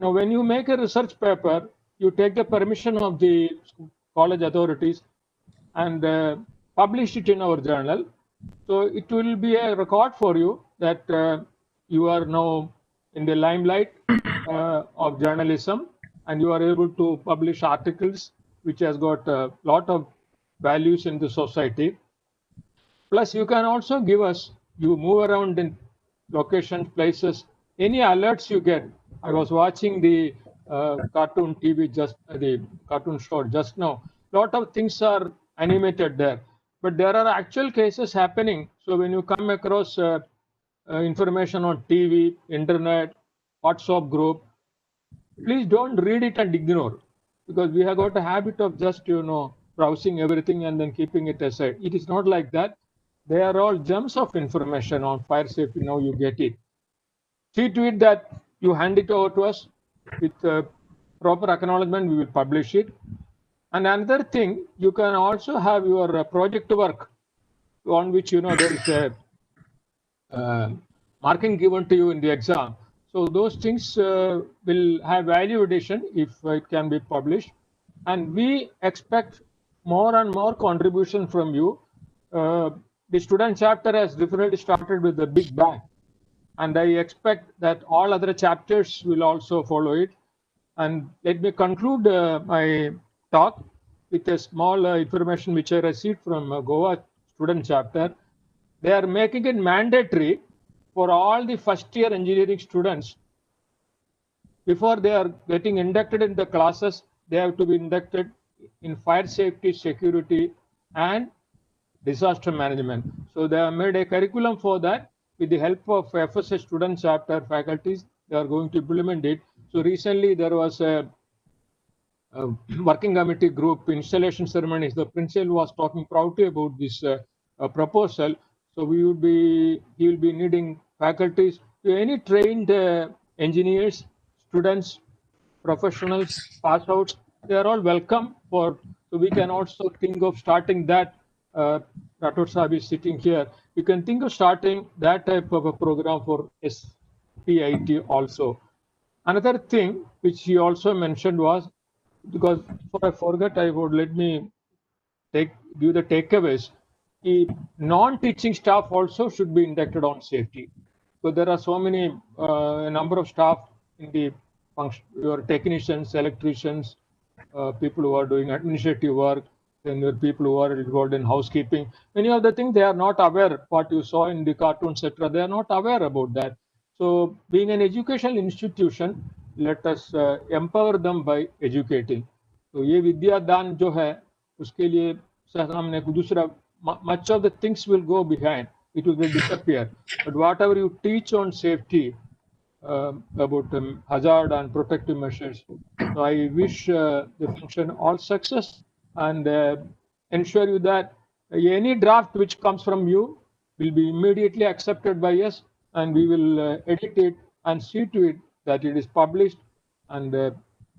Now, when you make a research paper, you take the permission of the college authorities and publish it in our journal. So it will be a record for you that you are now in the limelight of journalism, and you are able to publish articles which has got a lot of values in the society. Plus, you can also give us, you move around in locations, places, any alerts you get. I was watching the cartoon TV, just the cartoon short just now. Lot of things are animated there, but there are actual cases happening. So when you come across information on TV, internet, WhatsApp group, please don't read it and ignore, because we have got a habit of just browsing everything and then keeping it aside. It is not like that. They are all gems of information on fire safety. Now you get it. See to it that you hand it over to us with proper acknowledgement. We will publish it. And another thing, you can also have your project work on which there is a marking given to you in the exam. So those things will have value addition if it can be published. And we expect more and more contribution from you. The student chapter has definitely started with a big bang. And I expect that all other chapters will also follow it. And let me conclude my talk with a small information which I received from Goa student chapter. They are making it mandatory for all the first year engineering students. Before they are getting inducted in the classes, they have to be inducted in fire safety, security, and disaster management. So they have made a curriculum for that. With the help of FSS student chapter faculties, they are going to implement it. So recently there was a working committee group installation ceremonies. The principal was talking proudly about this proposal. So he will be needing faculties, any trained engineers, students, professionals, pass outs. They are all welcome for. So we can also think of starting that. Rathod Sahib is sitting here. You can think of starting that type of a program for S.P.I.T also. Another thing which he also mentioned was, because I forgot, I would let me give the takeaways. The non-teaching staff also should be inducted on safety. So there are so many number of staff in the function, your technicians, electricians, people who are doing administrative work, then there are people who are involved in housekeeping. Many of the things they are not aware. What you saw in the cartoons, etc., they are not aware about that. So being an educational institution, let us empower them by educating. तो ये विद्यादान जो है उसके लिए हमने दूसरा much of the things will go behind, it will disappear, but whatever you teach on safety about hazard and protective measures. So I wish the function all success and ensure you that any draft which comes from you will be immediately accepted by us, and we will edit it and see to it that it is published, and the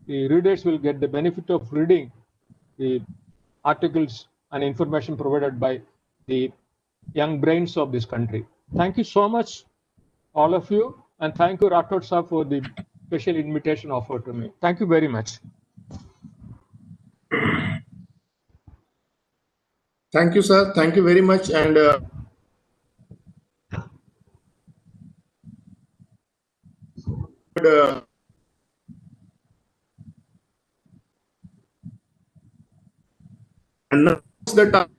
readers will get the benefit of reading the articles and information provided by the young brains of this country. Thank you so much, all of you, and thank you, Rathod sir, for the special invitation offered to me. Thank you very much. Thank you, sir. Thank you very much. And announce the time.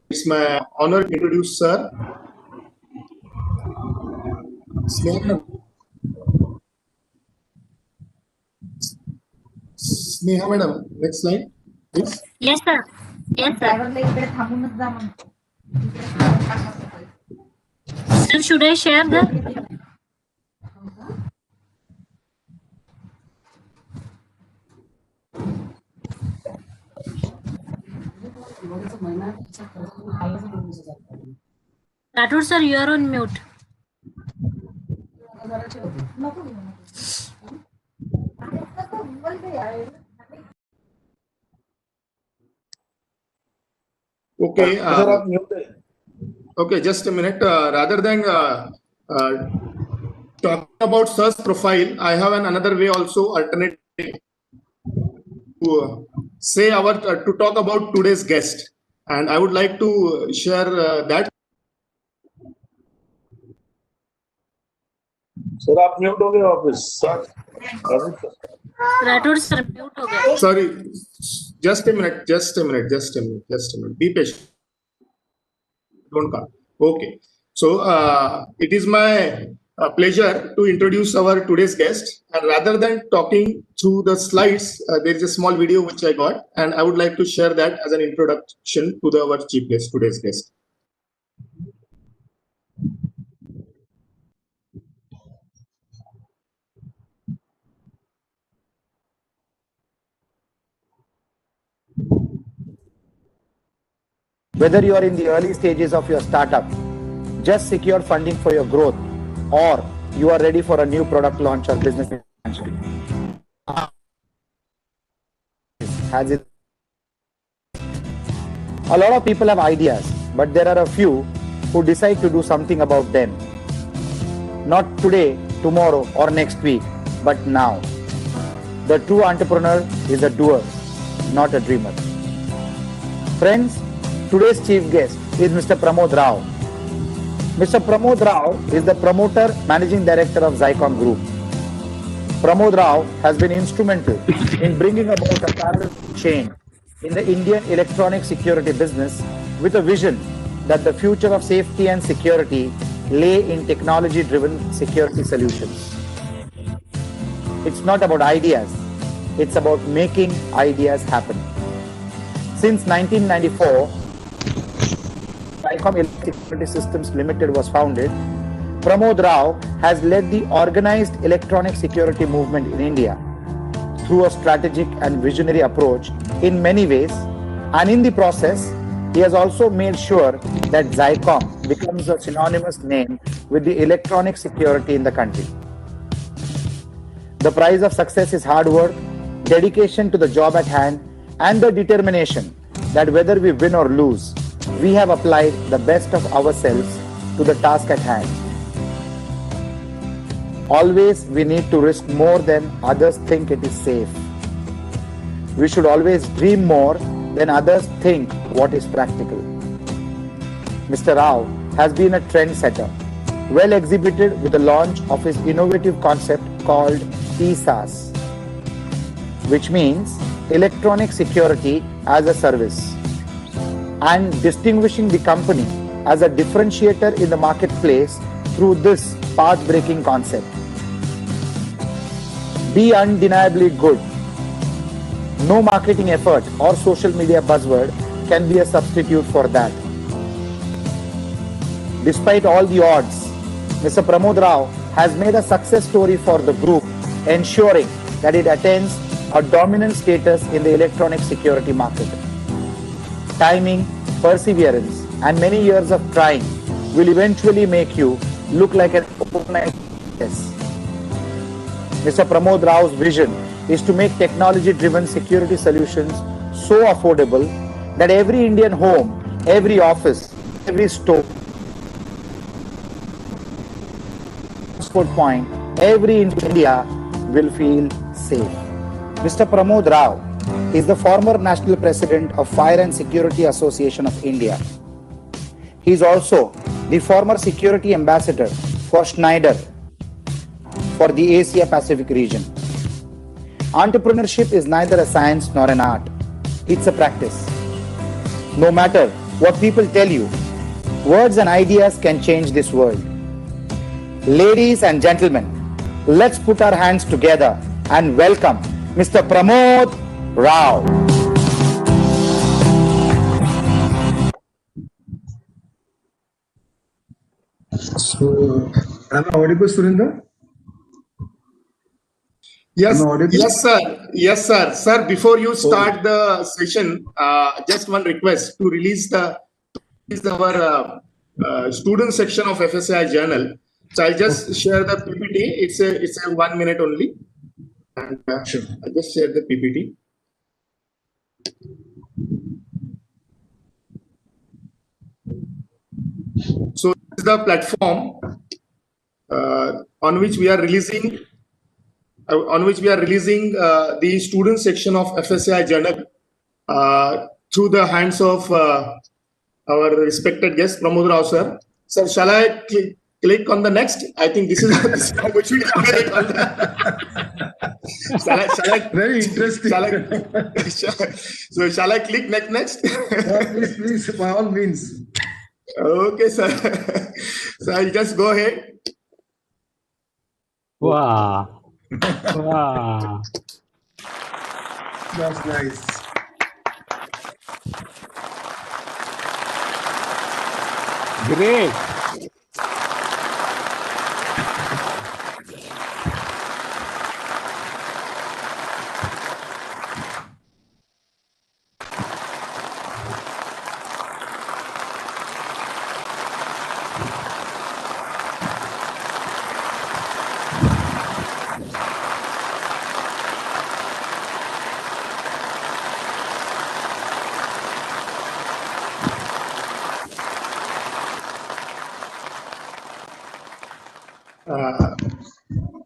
It's my honor to introduce sir. Sneha madam, next slide, please. Yes, sir. Yes, sir. Sir, should I share the? Rathod sir, you are on mute. Okay. Okay, just a minute. Rather than talking about sir's profile, I have another way also, alternate to say to talk about today's guest, and I would like to share that. Sir आप mute हो गए वापस sir Rathod sir, mute हो गए. Sorry, just a minute. Be patient. Don't come. Okay. So it is my pleasure to introduce our today's guest. And rather than talking through the slides, there is a small video which I got, and I would like to share that as an introduction to our chief guest, today's guest. Whether you are in the early stages of your startup, just secured funding for your growth, or you are ready for a new product launch or business expansion. A lot of people have ideas, but there are a few who decide to do something about them. Not today, tomorrow, or next week, but now. The true entrepreneur is a doer, not a dreamer. Friends, today's chief guest is Mr. Pramod Rao. Mr. Pramod Rao is the promoter, managing director of Zycom Group. Pramod Rao has been instrumental in bringing about a parallel chain in the Indian electronic security business with a vision that the future of safety and security lay in technology-driven security solutions. It's not about ideas, it's about making ideas happen. Since 1994, Zycom Security Systems Limited was founded. Pramod Rao has led the organized electronic security movement in India through a strategic and visionary approach in many ways, and in the process, he has also made sure that Zycom becomes a synonymous name with the electronic security in the country. The price of success is hard work, dedication to the job at hand, and the determination that whether we win or lose, we have applied the best of ourselves to the task at hand. Always we need to risk more than others think it is safe. We should always dream more than others think what is practical. Mr. Rao has been a trendsetter, well exhibited with the launch of his innovative concept called ESAS, which means Electronic Security as a Service, and distinguishing the company as a differentiator in the marketplace through this path-breaking concept. Be undeniably good. No marketing effort or social media buzzword can be a substitute for that. Despite all the odds, Mr. Pramod Rao has made a success story for the group, ensuring that it attains a dominant status in the electronic security market. Timing, perseverance, and many years of trying will eventually make you look like an overnight success. Mr. Pramod Rao's vision is to make technology-driven security solutions so affordable that every Indian home, every office, every store, transport point, every India will feel safe. Mr. Pramod Rao is the former National President of Fire and Security Association of India. He is also the former Security Ambassador for Schneider for the Asia Pacific region. Entrepreneurship is neither a science nor an art. It's a practice. No matter what people tell you, words and ideas can change this world. Ladies and gentlemen, let's put our hands together and welcome Mr. Pramod Rao. So, am I audible, Surinder? Yes, yes, sir. Yes, sir. Sir, before you start the session, just one request to release our student section of FSAI journal. So I'll just share the PPT. It's a 1 minute only, and Sure. I'll just share the PPT. So this is the platform on which we are releasing. The student section of FSAI journal through the hands of our respected guest, Pramod Rao sir. Sir, shall I click on the next? I think this is how much we click on shall I, Very interesting. Shall I click next? Please, by all means. Okay, sir. So I'll just go ahead. Wow. Wow. That's nice. Great.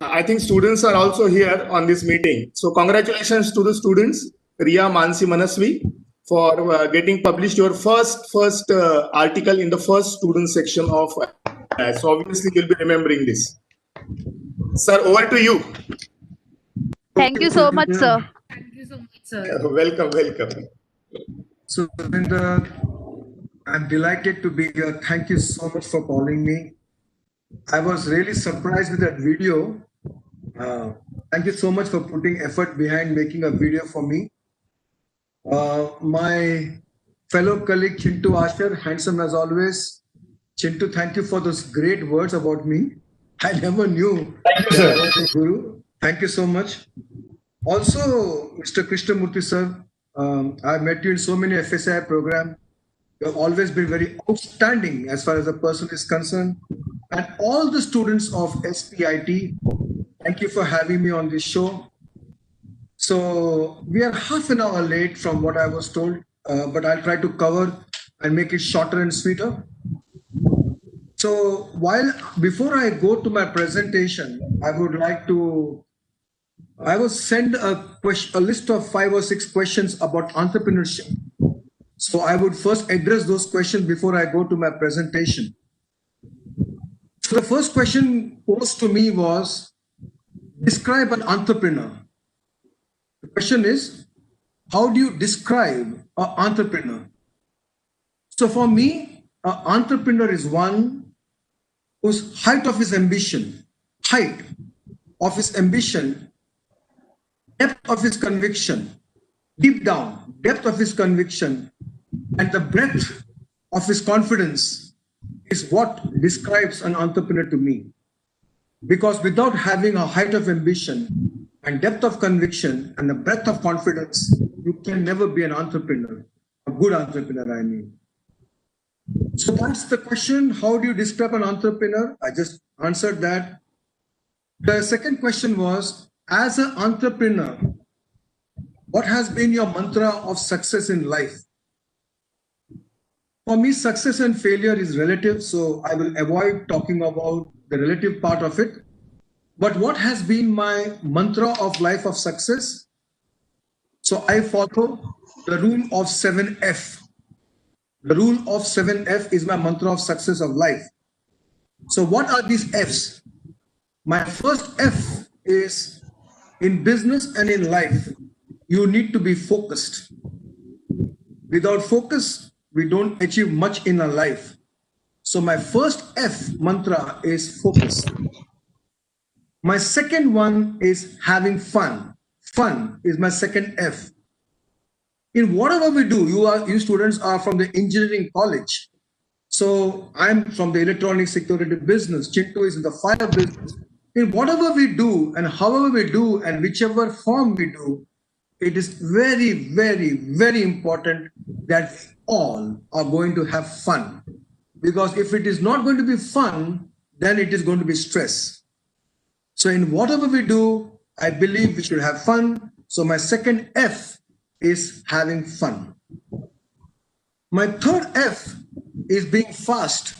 I think students are also here on this meeting. So congratulations to the students, Ria, Mansi, Manasvi, for getting published your first article in the first student section of. So obviously you'll be remembering this. Sir, over to you. Thank you so much, sir. Welcome, welcome. So, Ravinder, I'm delighted to be here. Thank you so much for calling me. I was really surprised with that video. Thank you so much for putting effort behind making a video for me. My fellow colleague Chintu Asher, handsome as always. Chintu, thank you for those great words about me. I never knew that I was a guru. Thank you so much. Also, Mr. Krishnamurthy sir, I met you in so many FSI programs. You have always been very outstanding as far as a person is concerned. And all the students of S.P.I.T, thank you for having me on this show. So we are half an hour late from what I was told, but I'll try to cover and make it shorter and sweeter. So before I go to my presentation, I will send a list of 5 or 6 questions about entrepreneurship. So I would first address those questions before I go to my presentation. So the first question posed to me was, describe an entrepreneur. The question is, how do you describe an entrepreneur? So for me, an entrepreneur is one whose height of his ambition, depth of his conviction, deep down, depth of his conviction, and the breadth of his confidence is what describes an entrepreneur to me. Because without having a height of ambition and depth of conviction and the breadth of confidence, you can never be an entrepreneur, a good entrepreneur, I mean. So that's the question. How do you describe an entrepreneur? I just answered that. The second question was, as an entrepreneur, what has been your mantra of success in life? For me, success and failure is relative, so I will avoid talking about the relative part of it. But what has been my mantra of life of success? So I follow the rule of 7F. The rule of 7F is my mantra of success of life. So what are these Fs? My first F is, in business and in life, you need to be focused. Without focus, we don't achieve much in our life. So my first F mantra is focus. My second one is having fun. Fun is my second F. In whatever we do, you students are from the engineering college. So I'm from the electronic security business. Chintu is in the fire business. In whatever we do and however we do and whichever form we do, it is very, very, very important that we all are going to have fun. Because if it is not going to be fun, then it is going to be stress. So in whatever we do, I believe we should have fun. So my second F is having fun. My third F is being fast.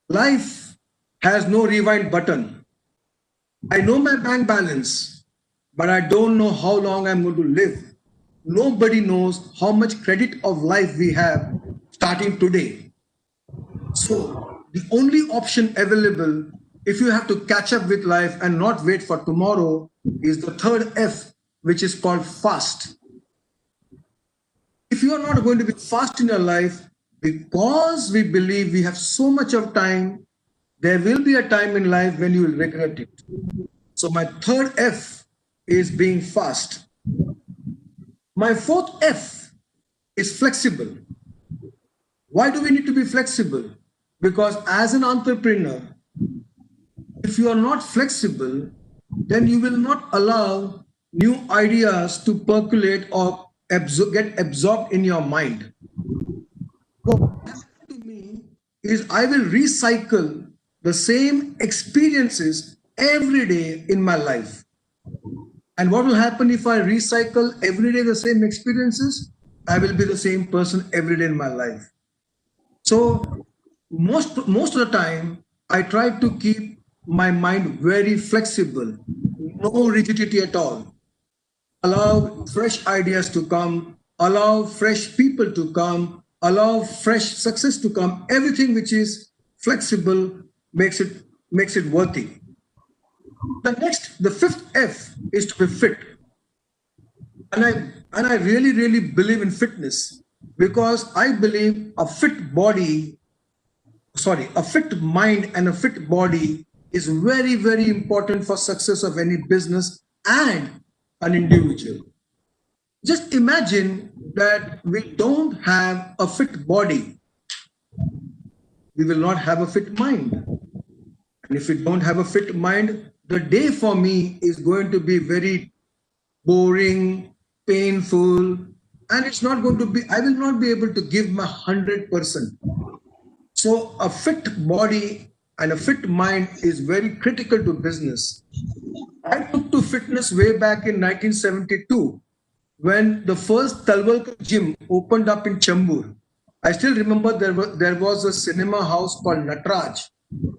Life has no rewind button. I know my bank balance, but I don't know how long I'm going to live. Nobody knows how much credit of life we have starting today. So the only option available, if you have to catch up with life and not wait for tomorrow, is the third F, which is called fast. If you are not going to be fast in your life, because we believe we have so much of time, there will be a time in life when you will regret it. So my third F is being fast. My fourth F is flexible. Why do we need to be flexible? Because as an entrepreneur, if you are not flexible, then you will not allow new ideas to percolate or get absorbed in your mind. What happens to me is I will recycle the same experiences every day in my life. And what will happen if I recycle every day the same experiences? I will be the same person every day in my life. So most of the time, I try to keep my mind very flexible, no rigidity at all. Allow fresh ideas to come, allow fresh people to come, allow fresh success to come. Everything which is flexible makes it worthy. The fifth F is to be fit. And I really believe in fitness, because I believe a fit mind and a fit body is very important for success of any business and an individual. Just imagine that we don't have a fit body, we will not have a fit mind. And if we don't have a fit mind, the day for me is going to be very boring, painful, and it's not going to be, I will not be able to give my 100%. So a fit body and a fit mind is very critical to business. I took to fitness way back in 1972 when the first Talwalkar gym opened up in Chembur. I still remember there was a cinema house called Natraj,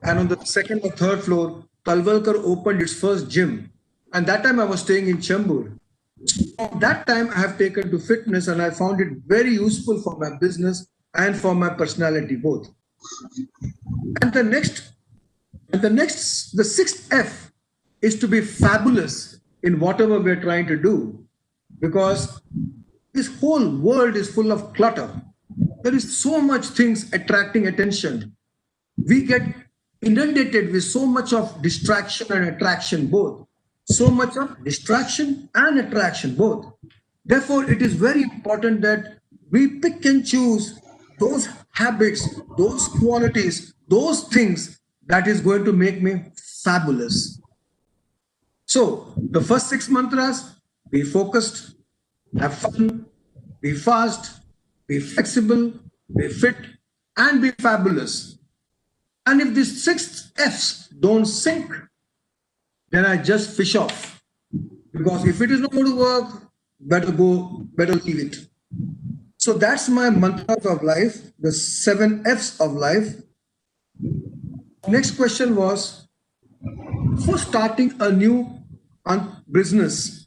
and on the second or third floor, Talwalkar opened its first gym. And that time I was staying in Chembur. From that time, I have taken to fitness, and I found it very useful for my business and for my personality both. And the sixth F is to be fabulous in whatever we're trying to do, because this whole world is full of clutter. There is so much things attracting attention. We get inundated with so much of distraction and attraction both. So much of distraction and attraction both. Therefore, it is very important that we pick and choose those habits, those qualities, those things that is going to make me fabulous. So the first 6 mantras: be focused, have fun, be fast, be flexible, be fit, and be fabulous. And if these 6 F's don't sync, then I just fish off. Because if it is not going to work, better leave it. So that's my mantras of life, the 7 F's of life. Next question was, for starting a new business,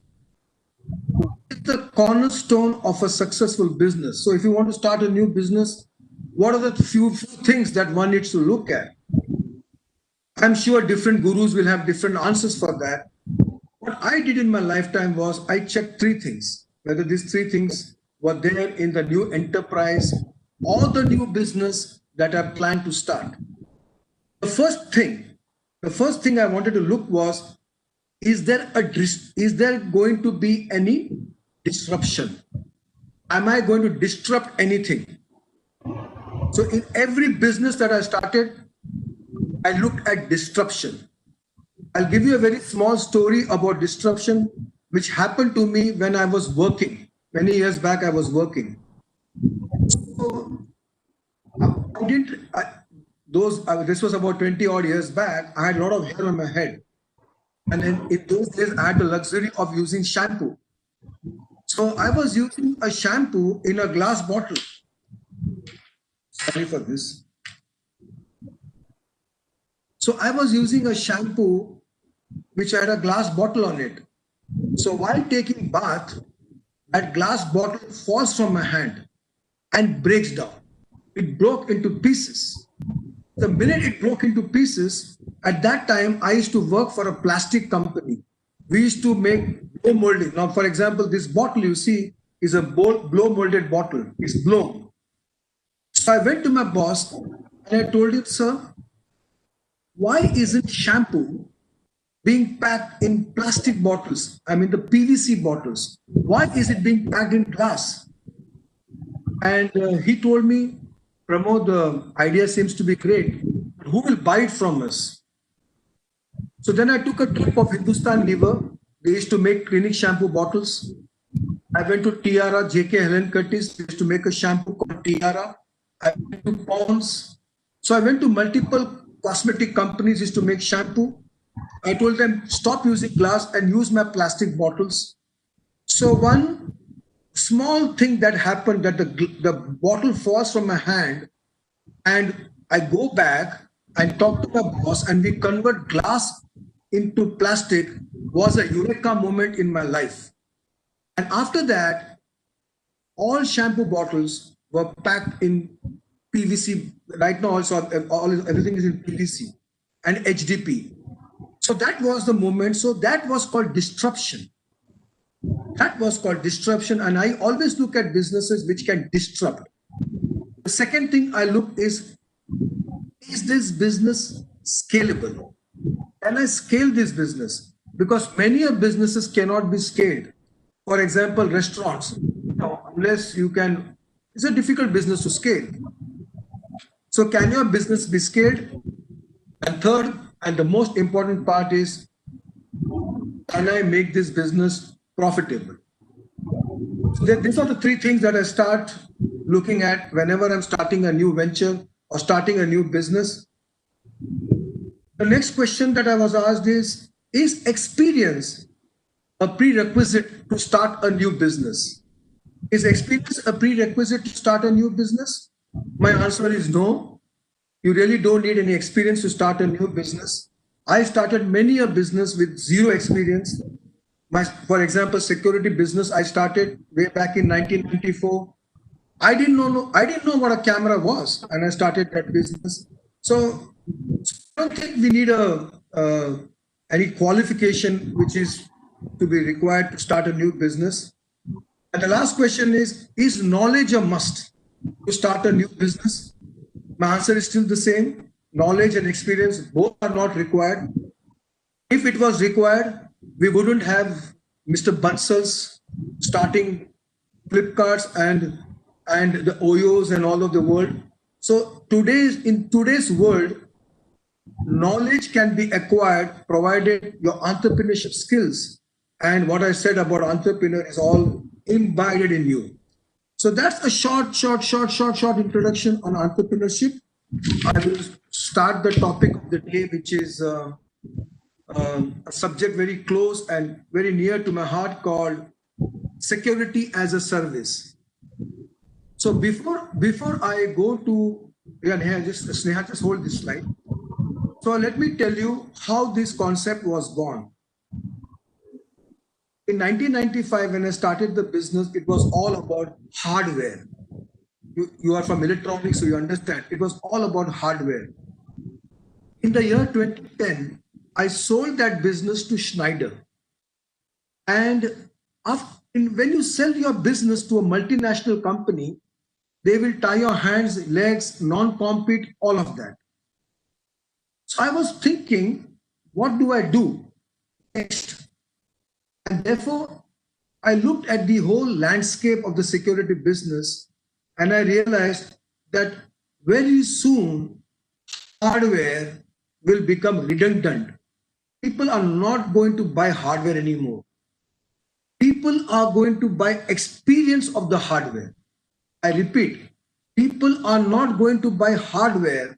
it's the cornerstone of a successful business. So if you want to start a new business, what are the few things that one needs to look at? I'm sure different gurus will have different answers for that. What I did in my lifetime was I checked 3 things, whether these 3 things were there in the new enterprise or the new business that I planned to start. The first thing I wanted to look was, is there going to be any disruption? Am I going to disrupt anything? So in every business that I started, I looked at disruption. I'll give you a very small story about disruption, which happened to me when I was working. Many years back, I was working. So this was about 20 odd years back. I had a lot of hair on my head. And then in those days, I had the luxury of using shampoo. So I was using a shampoo in a glass bottle. Sorry for this. So I was using a shampoo which had a glass bottle on it. So while taking bath, that glass bottle falls from my hand and breaks down. It broke into pieces. The minute it broke into pieces, at that time, I used to work for a plastic company. We used to make blow molding. Now, for example, this bottle you see is a blow molded bottle. It's blown. So I went to my boss and I told him, sir, why isn't shampoo being packed in plastic bottles? I mean, the PVC bottles. Why is it being packed in glass? And he told me, Pramod, the idea seems to be great, but who will buy it from us? So then I took a trip of Hindustan Lever. They used to make clinic shampoo bottles. I went to Tiara, J.K. Helen Curtis. They used to make a shampoo called Tiara. I went to Pond's. So I went to multiple cosmetic companies used to make shampoo. I told them, stop using glass and use my plastic bottles. So one small thing that happened, that the bottle falls from my hand, and I go back and talk to my boss, and we convert glass into plastic, was a eureka moment in my life. And after that, all shampoo bottles were packed in PVC. Right now, also everything is in PVC and HDP. So that was the moment. So that was called disruption. That was called disruption. And I always look at businesses which can disrupt. The second thing I look is this business scalable? Can I scale this business? Because many of businesses cannot be scaled. For example, restaurants, unless you can, it's a difficult business to scale. So can your business be scaled? And third, and the most important part is, can I make this business profitable? So these are the three things that I start looking at whenever I'm starting a new venture or starting a new business. The next question that I was asked is experience a prerequisite to start a new business? Is experience a prerequisite to start a new business? My answer is no. You really don't need any experience to start a new business. I started many a business with zero experience. For example, security business I started way back in 1994. I didn't know what a camera was, and I started that business. So I don't think we need any qualification which is to be required to start a new business. And the last question is knowledge a must to start a new business? My answer is still the same. Knowledge and experience both are not required. If it was required, we wouldn't have Mr. Bansals starting Flipkarts and the Oyos and all of the world. So in today's world, knowledge can be acquired provided your entrepreneurship skills and what I said about entrepreneur is all imbibed in you. So that's a short introduction on entrepreneurship. I will start the topic of the day, which is a subject very close and very near to my heart called security as a service. So before I go to Sneha, just hold this slide. So let me tell you how this concept was born. In 1995, when I started the business, it was all about hardware. You are from electronics, so you understand. It was all about hardware. In the year 2010, I sold that business to Schneider. And when you sell your business to a multinational company, they will tie your hands, legs, non-compete, all of that. So I was thinking, what do I do next? And therefore, I looked at the whole landscape of the security business and I realized that very soon hardware will become redundant. People are not going to buy hardware anymore. People are going to buy experience of the hardware. I repeat, people are not going to buy hardware.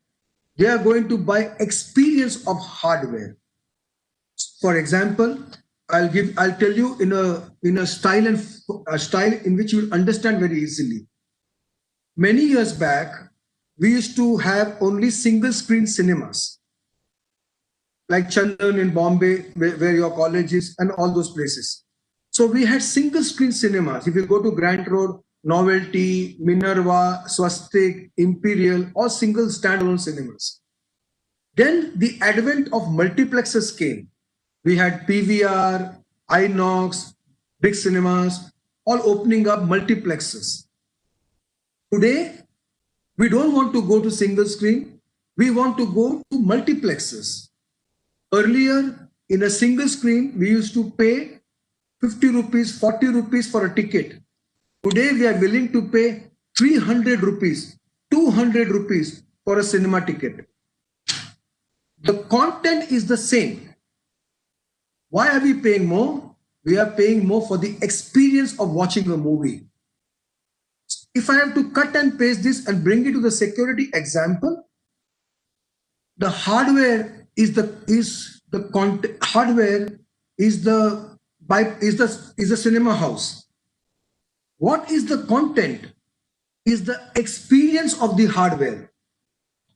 They are going to buy experience of hardware. For example, I'll tell you in a style in which you will understand very easily. Many years back, we used to have only single screen cinemas, like Chandan in Bombay, where your college is, and all those places. So we had single screen cinemas. If you go to Grant Road, Novelty, Minerva, Swastik, Imperial, or single standalone cinemas. Then the advent of multiplexes came. We had PVR, Inox, big cinemas, all opening up multiplexes. Today, we don't want to go to single screen. We want to go to multiplexes. Earlier, in a single screen, we used to pay 50 rupees, 40 rupees for a ticket. Today, we are willing to pay 300 rupees, 200 rupees for a cinema ticket. The content is the same. Why are we paying more? We are paying more for the experience of watching a movie. If I have to cut and paste this and bring it to the security example, the hardware is the content. Hardware is the cinema house. What is the content? Is the experience of the hardware.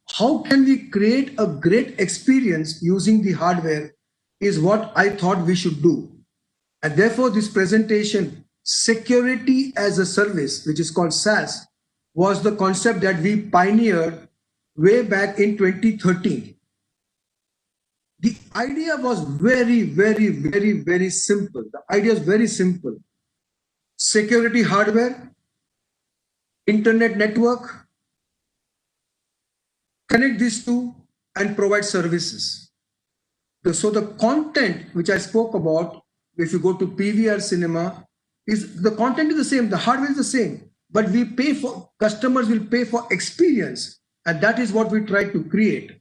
How can we create a great experience using the hardware is what I thought we should do. And therefore, this presentation, Security as a Service, which is called SaaS, was the concept that we pioneered way back in 2013. The idea was very simple. The idea is very simple. Security hardware, internet network, connect these two and provide services. So the content which I spoke about, if you go to PVR cinema, is the content is the same, the hardware is the same, but we pay for, customers will pay for experience, and that is what we try to create.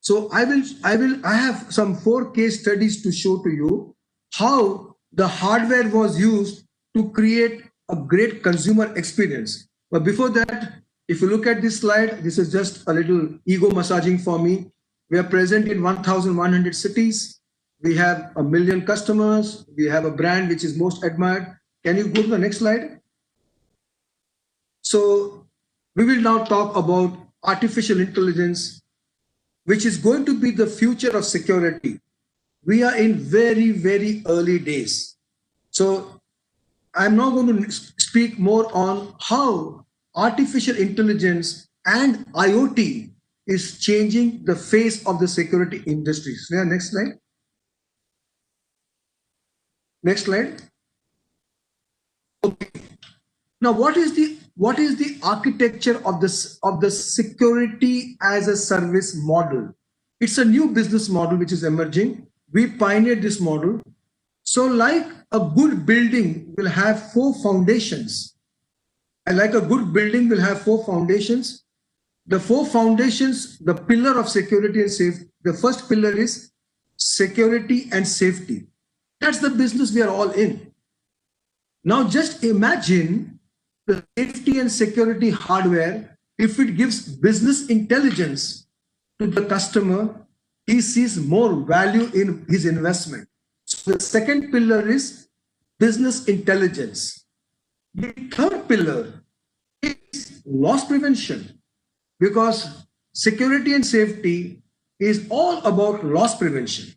So I have some 4 case studies to show to you how the hardware was used to create a great consumer experience. But before that, if you look at this slide, this is just a little ego massaging for me. We are present in 1,100 cities. We have 1 million customers. We have a brand which is most admired. Can you go to the next slide? So we will now talk about artificial intelligence, which is going to be the future of security. We are in very early days. So I'm now going to speak more on how artificial intelligence and IoT is changing the face of the security industry. So next slide. Next slide. Okay. Now, what is the architecture of the security as a service model? It's a new business model which is emerging. We pioneered this model. So, like a good building will have 4 foundations, and like a good building will have 4 foundations. The 4 foundations, the pillar of security and safety. The first pillar is security and safety. That's the business we are all in. Now, just imagine the safety and security hardware. If it gives business intelligence to the customer, he sees more value in his investment. So the second pillar is business intelligence. The third pillar is loss prevention, because security and safety is all about loss prevention.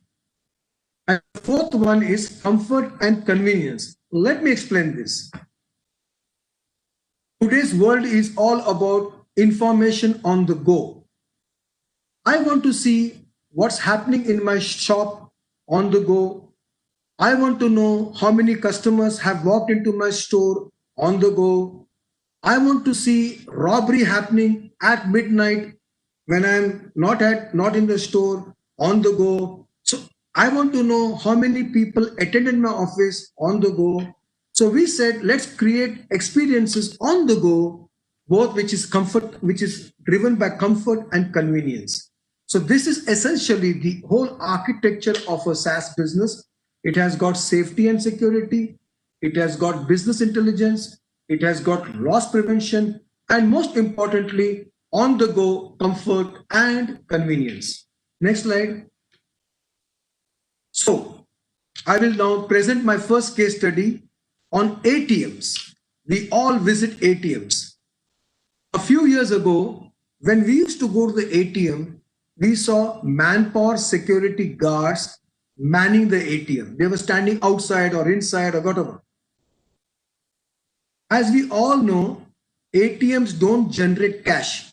And the fourth one is comfort and convenience. Let me explain this. Today's world is all about information on the go. I want to see what's happening in my shop on the go. I want to know how many customers have walked into my store on the go. I want to see robbery happening at midnight when I'm not in the store on the go. So I want to know how many people attended my office on the go. So we said, let's create experiences on the go, both which is driven by comfort and convenience. So this is essentially the whole architecture of a SaaS business. It has got safety and security. It has got business intelligence. It has got loss prevention. And most importantly, on the go comfort and convenience. Next slide. So I will now present my first case study on ATMs. We all visit ATMs. A few years ago, when we used to go to the ATM, we saw manpower security guards manning the ATM. They were standing outside or inside or whatever. As we all know, ATMs don't generate cash.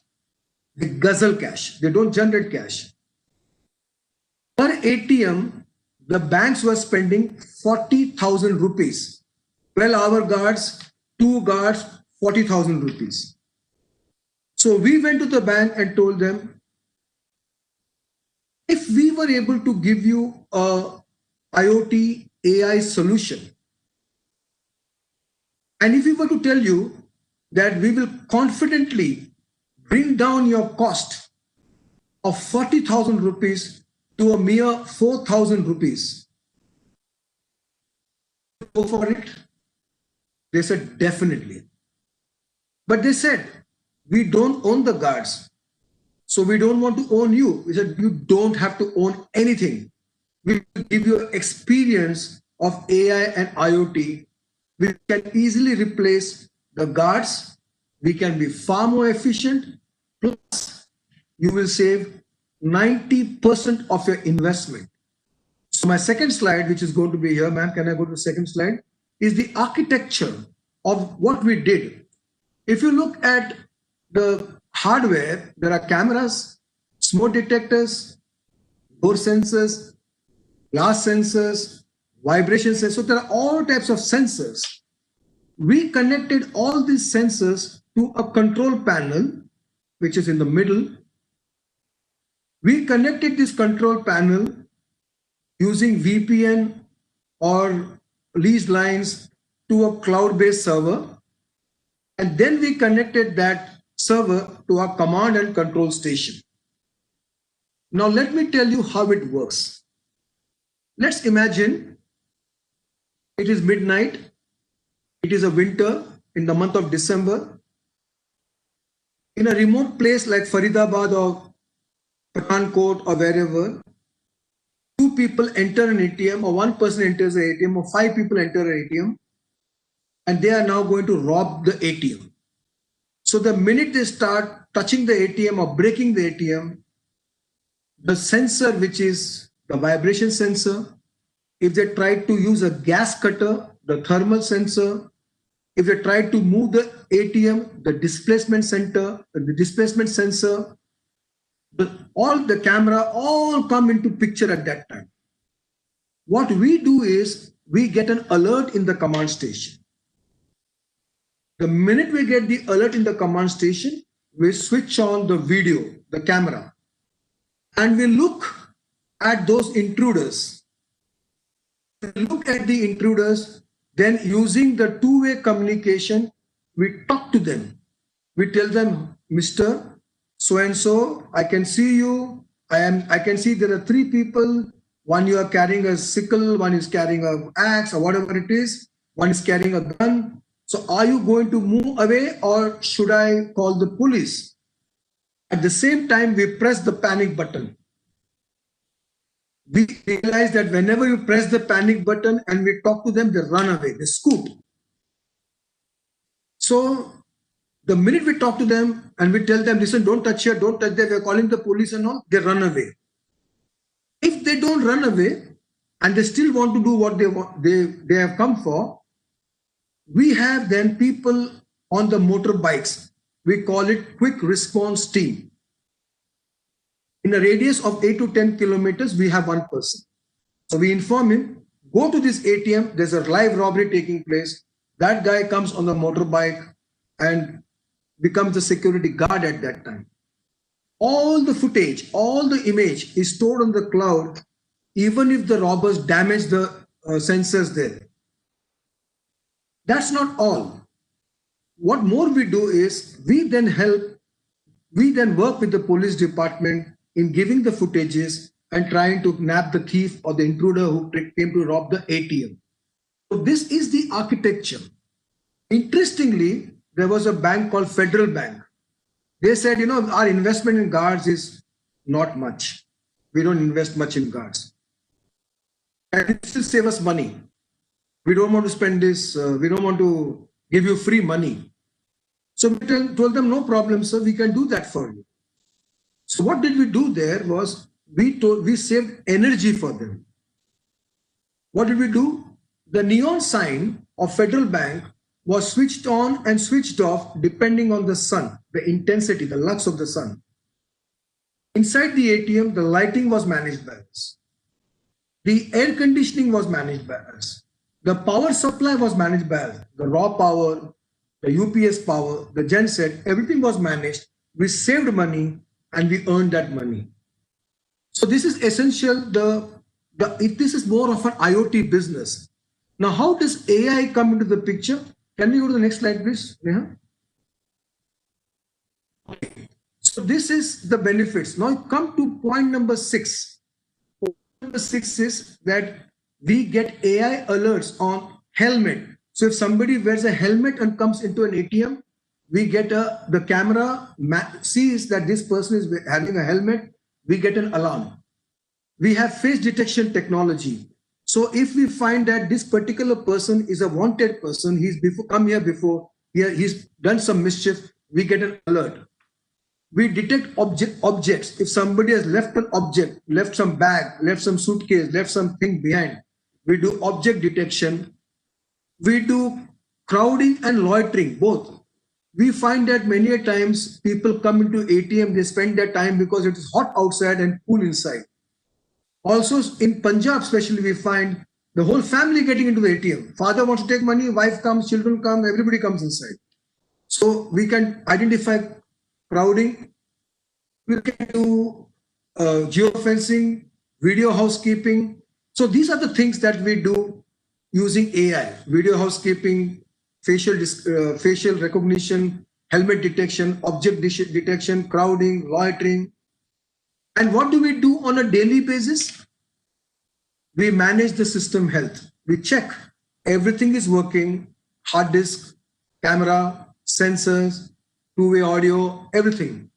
They guzzle cash. They don't generate cash. Per ATM, the banks were spending 40,000 rupees. 12-hour guards, 2 guards, 40,000 rupees. So we went to the bank and told them, if we were able to give you a IoT AI solution, and if we were to tell you that we will confidently bring down your cost of 40,000 rupees to a mere 4,000 rupees, go for it? They said, definitely. But they said, we don't own the guards, so we don't want to own you. We said, you don't have to own anything. We will give you experience of AI and IoT. We can easily replace the guards. We can be far more efficient. Plus, you will save 90% of your investment. So my second slide, which is going to be here, ma'am, can I go to the second slide, is the architecture of what we did. If you look at the hardware, there are cameras, smoke detectors, door sensors, glass sensors, vibration sensors. So there are all types of sensors. We connected all these sensors to a control panel, which is in the middle. We connected this control panel using VPN or leased lines to a cloud-based server. And then we connected that server to our command and control station. Now let me tell you how it works. Let's imagine it is midnight. It is a winter in the month of December. In a remote place like Faridabad or Pathankot or wherever, two people enter an ATM, or one person enters an ATM, or five people enter an ATM, and they are now going to rob the ATM. So the minute they start touching the ATM or breaking the ATM, the sensor, which is the vibration sensor, if they try to use a gas cutter, the thermal sensor, if they try to move the ATM, the displacement sensor, all the camera all come into picture at that time. What we do is we get an alert in the command station. The minute we get the alert in the command station, we switch on the video, the camera, and we look at those intruders. We look at the intruders, then using the two-way communication, we talk to them. We tell them, Mr. So-and-so, I can see you. I can see there are three people. One you are carrying a sickle, one is carrying an axe or whatever it is. One is carrying a gun. So are you going to move away or should I call the police? At the same time, we press the panic button. We realize that whenever you press the panic button and we talk to them, they run away, they scoot. So the minute we talk to them and we tell them, listen, don't touch here, don't touch there, we're calling the police and all, they run away. If they don't run away and they still want to do what they have come for, we have then people on the motorbikes. We call it quick response team. In a radius of 8 to 10 kilometers, we have one person. So we inform him, go to this ATM, there's a live robbery taking place. That guy comes on the motorbike and becomes the security guard at that time. All the footage, all the image is stored on the cloud, even if the robbers damage the sensors there. That's not all. What more we do is we then work with the police department in giving the footages and trying to nab the thief or the intruder who came to rob the ATM. So this is the architecture. Interestingly, there was a bank called Federal Bank. They said, our investment in guards is not much. We don't invest much in guards. And it still save us money. We don't want to spend this, we don't want to give you free money. So we told them, no problem, sir, we can do that for you. So what did we do there was, we saved energy for them. What did we do? The neon sign of Federal Bank was switched on and switched off depending on the sun, the intensity, the lux of the sun. Inside the ATM, the lighting was managed by us. The air conditioning was managed by us. The power supply was managed by us. The raw power, the UPS power, the genset, everything was managed. We saved money and we earned that money. So this is essential. If this is more of an IoT business. Now, how does AI come into the picture? Can we go to the next slide, please, Neha? So this is the benefits. Now come to point number 6. Point number 6 is that we get AI alerts on helmet. So if somebody wears a helmet and comes into an ATM, we get the camera sees that this person is having a helmet. We get an alarm. We have face detection technology. So if we find that this particular person is a wanted person, he's come here before, he's done some mischief, we get an alert. We detect objects. If somebody has left an object, left some bag, left some suitcase, left something behind, we do object detection. We do crowding and loitering, both. We find that many a times people come into ATM, they spend their time because it is hot outside and cool inside. Also in Punjab especially, we find the whole family getting into the ATM. Father wants to take money, wife comes, children come, everybody comes inside. So we can identify crowding. We can do geofencing, video housekeeping. So these are the things that we do using AI: video housekeeping, facial recognition, helmet detection, object detection, crowding, loitering. And what do we do on a daily basis? We manage the system health. We check everything is working: hard disk, camera, sensors, two-way audio, everything.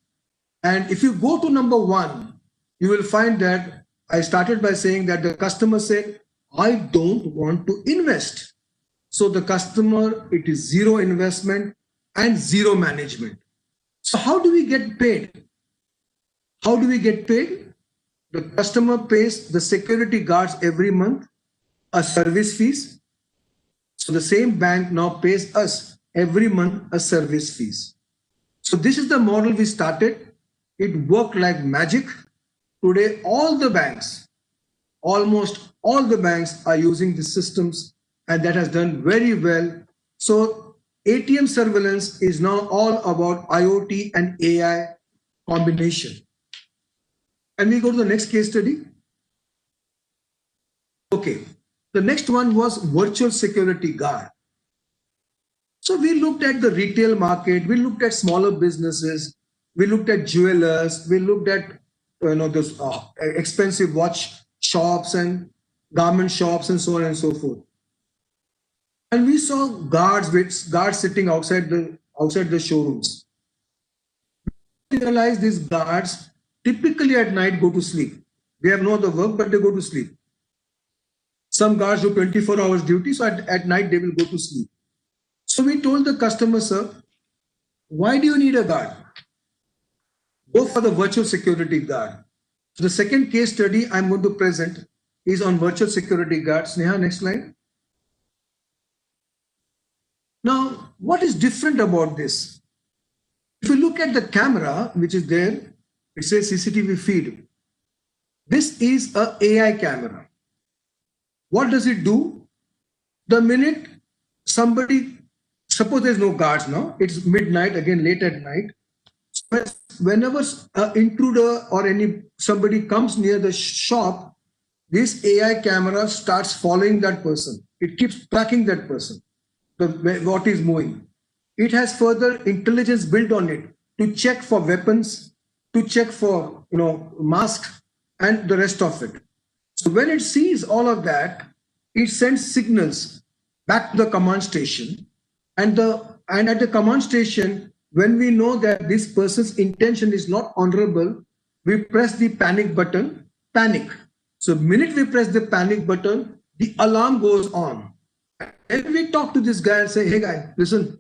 And if you go to number 1, you will find that I started by saying that the customer said, I don't want to invest. So the customer, it is zero investment and zero management. So how do we get paid? How do we get paid? The customer pays the security guards every month a service fees. So the same bank now pays us every month a service fees. So this is the model we started. It worked like magic. Today, all the banks, almost all the banks are using the systems, and that has done very well. So ATM surveillance is now all about IoT and AI combination. And we go to the next case study. Okay, the next one was virtual security guard. So we looked at the retail market, we looked at smaller businesses, we looked at jewelers, we looked at those expensive watch shops and garment shops and so on and so forth. And we saw guards sitting outside the showrooms. We realized these guards typically at night go to sleep. They have no other work, but they go to sleep. Some guards do 24 hours duty, so at night they will go to sleep. So we told the customer, sir, why do you need a guard? Go for the virtual security guard. So the second case study I'm going to present is on virtual security guards. Neha, next slide. Now, what is different about this? If you look at the camera, which is there, it says CCTV feed. This is an AI camera. What does it do? The minute somebody, suppose there's no guards now, it's midnight, again late at night. So whenever an intruder or somebody comes near the shop, this AI camera starts following that person. It keeps tracking that person, what is moving. It has further intelligence built on it to check for weapons, to check for masks and the rest of it. So when it sees all of that, it sends signals back to the command station, and at the command station, when we know that this person's intention is not honorable, we press the panic button, panic. So the minute we press the panic button, the alarm goes on. And we talk to this guy and say, hey guy, listen,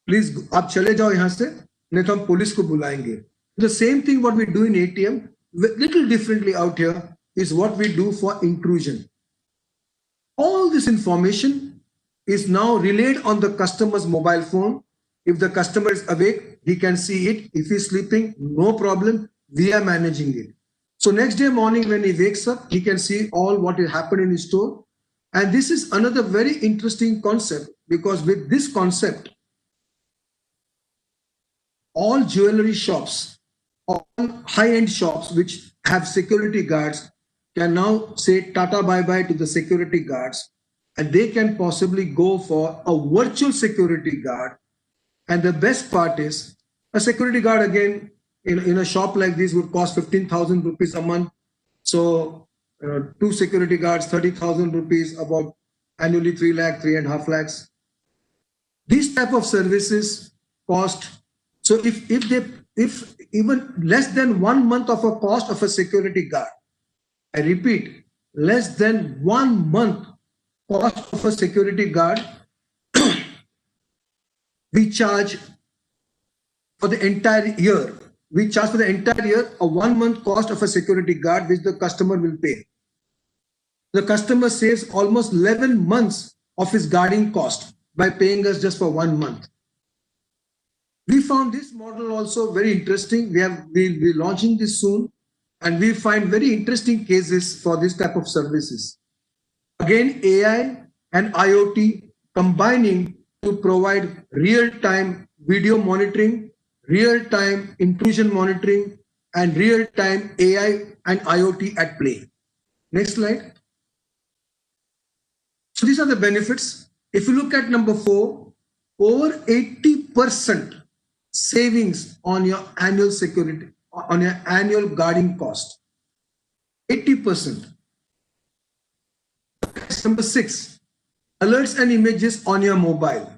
please, aap chale jao yahan se, nahi to hum police ko bulayenge. The same thing what we do in ATM, little differently out here, is what we do for intrusion. All this information is now relayed on the customer's mobile phone. If the customer is awake, he can see it. If he's sleeping, no problem. We are managing it. So next day morning when he wakes up, he can see all what has happened in his store. And this is another very interesting concept, because with this concept, all jewelry shops, all high-end shops which have security guards can now say Tata bye-bye to the security guards, and they can possibly go for a virtual security guard. And the best part is a security guard, again, in a shop like this would cost 15,000 rupees a month. So 2 security guards, 30,000 rupees, about annually 3 lakh, 3.5 lakhs. These type of services cost. So if even less than 1 month of a cost of a security guard, I repeat, less than 1 month cost of a security guard, we charge for the entire year. We charge for the entire year a 1 month cost of a security guard, which the customer will pay. The customer saves almost 11 months of his guarding cost by paying us just for 1 month. We found this model also very interesting. We'll be launching this soon, and we find very interesting cases for this type of services. Again, AI and IoT combining to provide real-time video monitoring, real-time intrusion monitoring, and real-time AI and IoT at play. Next slide. So these are the benefits. If you look at number 4, over 80% savings on your annual security, on your annual guarding cost. 80%. Number 6, alerts and images on your mobile.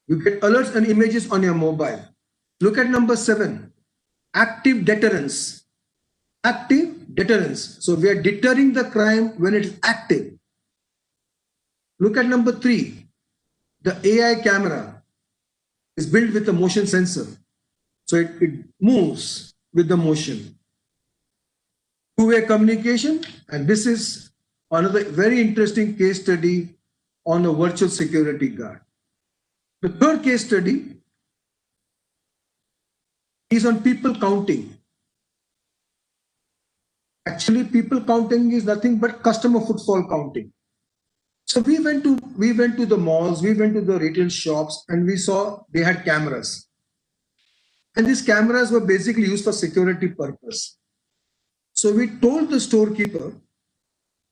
You get alerts and images on your mobile. Look at number 7, active deterrence. Active deterrence. So we are deterring the crime when it is active. Look at number 3, the AI camera is built with a motion sensor. So it moves with the motion. Two-way communication, and this is another very interesting case study on a virtual security guard. The third case study is on people counting. Actually, people counting is nothing but customer footfall counting. So we went to the malls, we went to the retail shops, and we saw they had cameras. And these cameras were basically used for security purpose. So we told the storekeeper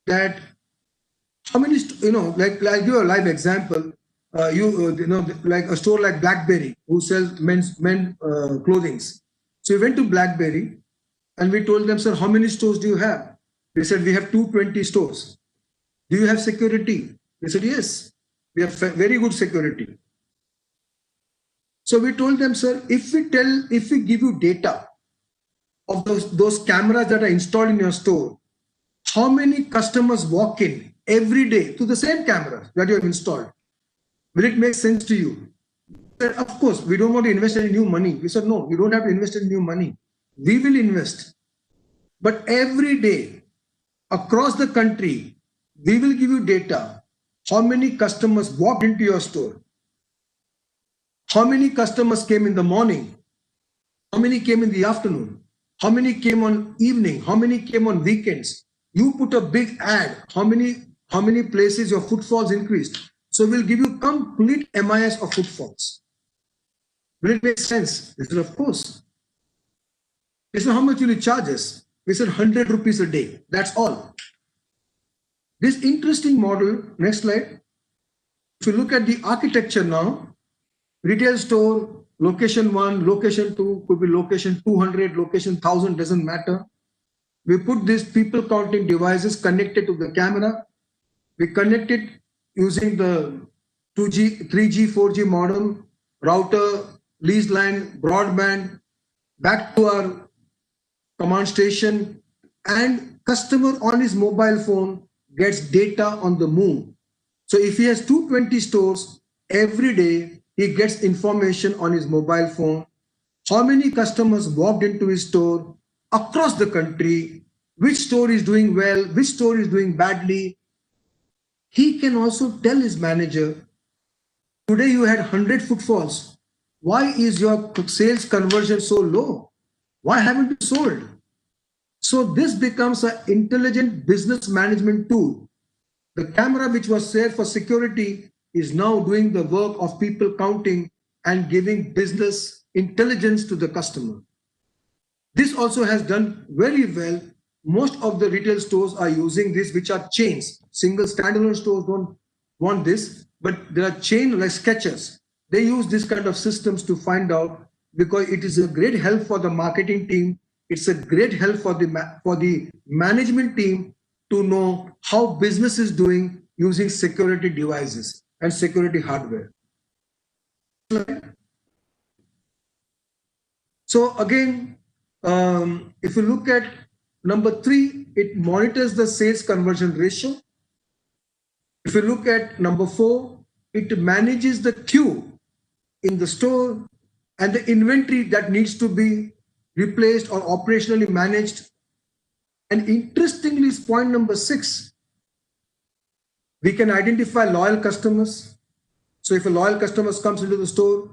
that how many, like I'll give a live example. Like a store like BlackBerry, who sells men's clothing. So we went to BlackBerry and we told them, sir, how many stores do you have? They said, we have 220 stores. Do you have security? They said, yes, we have very good security. So we told them, sir, if we give you data of those cameras that are installed in your store, how many customers walk in every day to the same cameras that you have installed? Will it make sense to you? They said, of course, we don't want to invest any new money. We said, no, you don't have to invest in new money. We will invest. But every day across the country, we will give you data. How many customers walked into your store? How many customers came in the morning? How many came in the afternoon? How many came on evening? How many came on weekends? You put a big ad. How many places your footfalls increased? So we'll give you complete MIS of footfalls. Will it make sense? They said, of course. They said, how much will you charge us? We said 100 rupees a day. That's all. This interesting model, next slide. If you look at the architecture now, retail store, location 1, location 2, could be location 200, location 1000, doesn't matter. We put these people counting devices connected to the camera. We connect it using the 2G, 3G, 4G modem, router, lease line, broadband, back to our command station, and customer on his mobile phone gets data on the move. So if he has 220 stores, every day he gets information on his mobile phone. How many customers walked into his store across the country, which store is doing well, which store is doing badly. He can also tell his manager, today you had 100 footfalls. Why is your sales conversion so low? Why haven't you sold? So this becomes an intelligent business management tool. The camera which was there for security is now doing the work of people counting and giving business intelligence to the customer. This also has done very well. Most of the retail stores are using this, which are chains. Single standalone stores don't want this, but there are chain like Skechers. They use this kind of systems to find out, because it is a great help for the marketing team. It's a great help for the management team to know how business is doing using security devices and security hardware. So again, if you look at number 3, it monitors the sales conversion ratio. If you look at number 4, it manages the queue in the store and the inventory that needs to be replaced or operationally managed. And interestingly, is point number 6. We can identify loyal customers. So if a loyal customer comes into the store,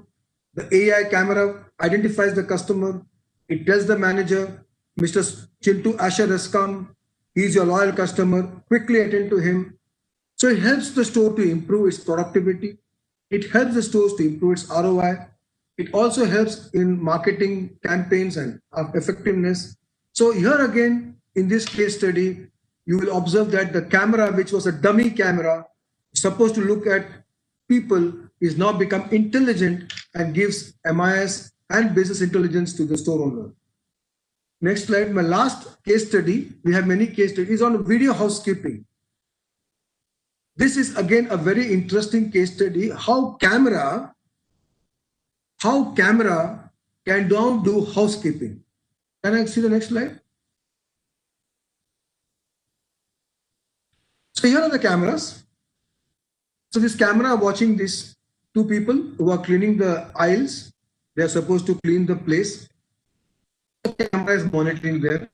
the AI camera identifies the customer. It tells the manager, Mr. Chintu Asher has come. He's your loyal customer. Quickly attend to him. So it helps the store to improve its productivity. It helps the stores to improve its ROI. It also helps in marketing campaigns and effectiveness. So here again, in this case study, you will observe that the camera, which was a dummy camera, supposed to look at people, is now become intelligent and gives MIS and business intelligence to the store owner. Next slide. My last case study, we have many case studies, on video housekeeping. This is again a very interesting case study, how camera can now do housekeeping. Can I see the next slide? So here are the cameras. So this camera watching these 2 people who are cleaning the aisles. They are supposed to clean the place. The camera is monitoring there.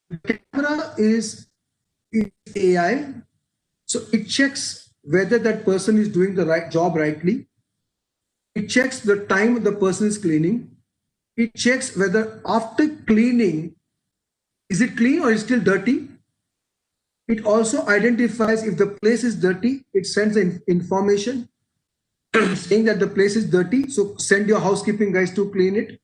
The camera is AI. So it checks whether that person is doing the right job rightly. It checks the time the person is cleaning. It checks whether after cleaning, is it clean or is it still dirty? It also identifies if the place is dirty. It sends an information saying that the place is dirty. So send your housekeeping guys to clean it.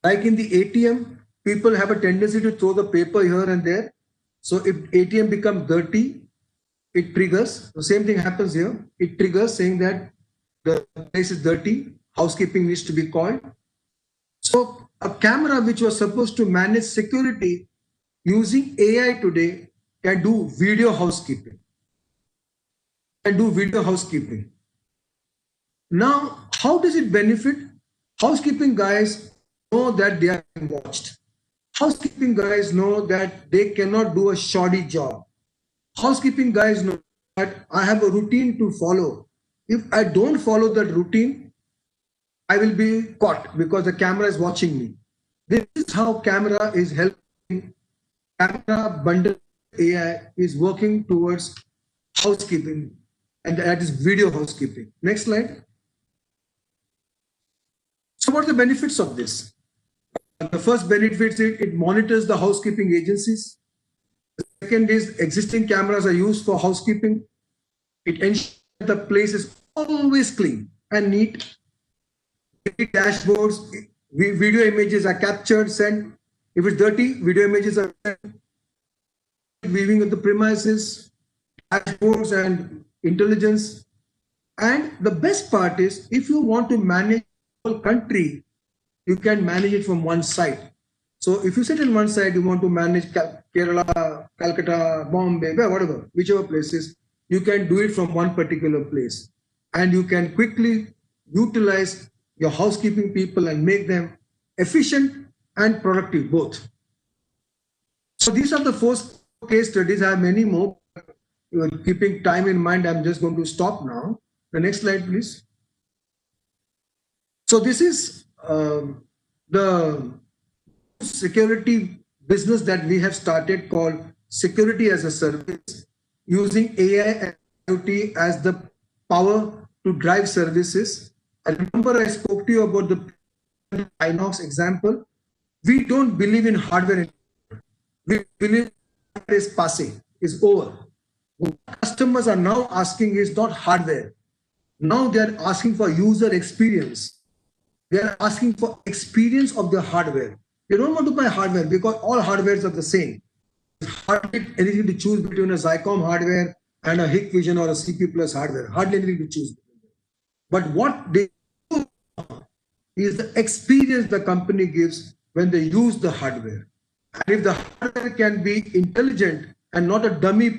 Like in the ATM, people have a tendency to throw the paper here and there. So if ATM becomes dirty, it triggers. The same thing happens here. It triggers saying that the place is dirty. Housekeeping needs to be called. So a camera which was supposed to manage security using AI today can do video housekeeping. Now, how does it benefit? Housekeeping guys know that they are being watched. Housekeeping guys know that they cannot do a shoddy job. Housekeeping guys know that I have a routine to follow. If I don't follow that routine, I will be caught because the camera is watching me. This is how camera is helping. Camera bundle AI is working towards housekeeping, and that is video housekeeping. Next slide. So what are the benefits of this? The first benefit is it monitors the housekeeping agencies. The second is existing cameras are used for housekeeping. It ensures that the place is always clean and neat. Dashboards, video images are captured, sent. If it's dirty, video images are sent. Viewing of the premises, dashboards and intelligence. And the best part is, if you want to manage the whole country, you can manage it from one site. So if you sit in one side, you want to manage Kerala, Calcutta, Bombay, whatever, whichever places, you can do it from one particular place. And you can quickly utilize your housekeeping people and make them efficient and productive both. So these are the first case studies. I have many more. Keeping time in mind, I'm just going to stop now. The next slide, please. So this is the security business that we have started called Security as a Service, using AI and IoT as the power to drive services. I remember I spoke to you about the Inox example. We don't believe in hardware anymore. We believe it is passé, is over. What customers are now asking is not hardware. Now they are asking for user experience. They are asking for experience of the hardware. You don't want to buy hardware because all hardwares are the same. Hardly anything to choose between a Zycom hardware and a Hikvision or a CP Plus hardware. Hardly anything to choose between them. But what they do is the experience the company gives when they use the hardware. And if the hardware can be intelligent and not a dummy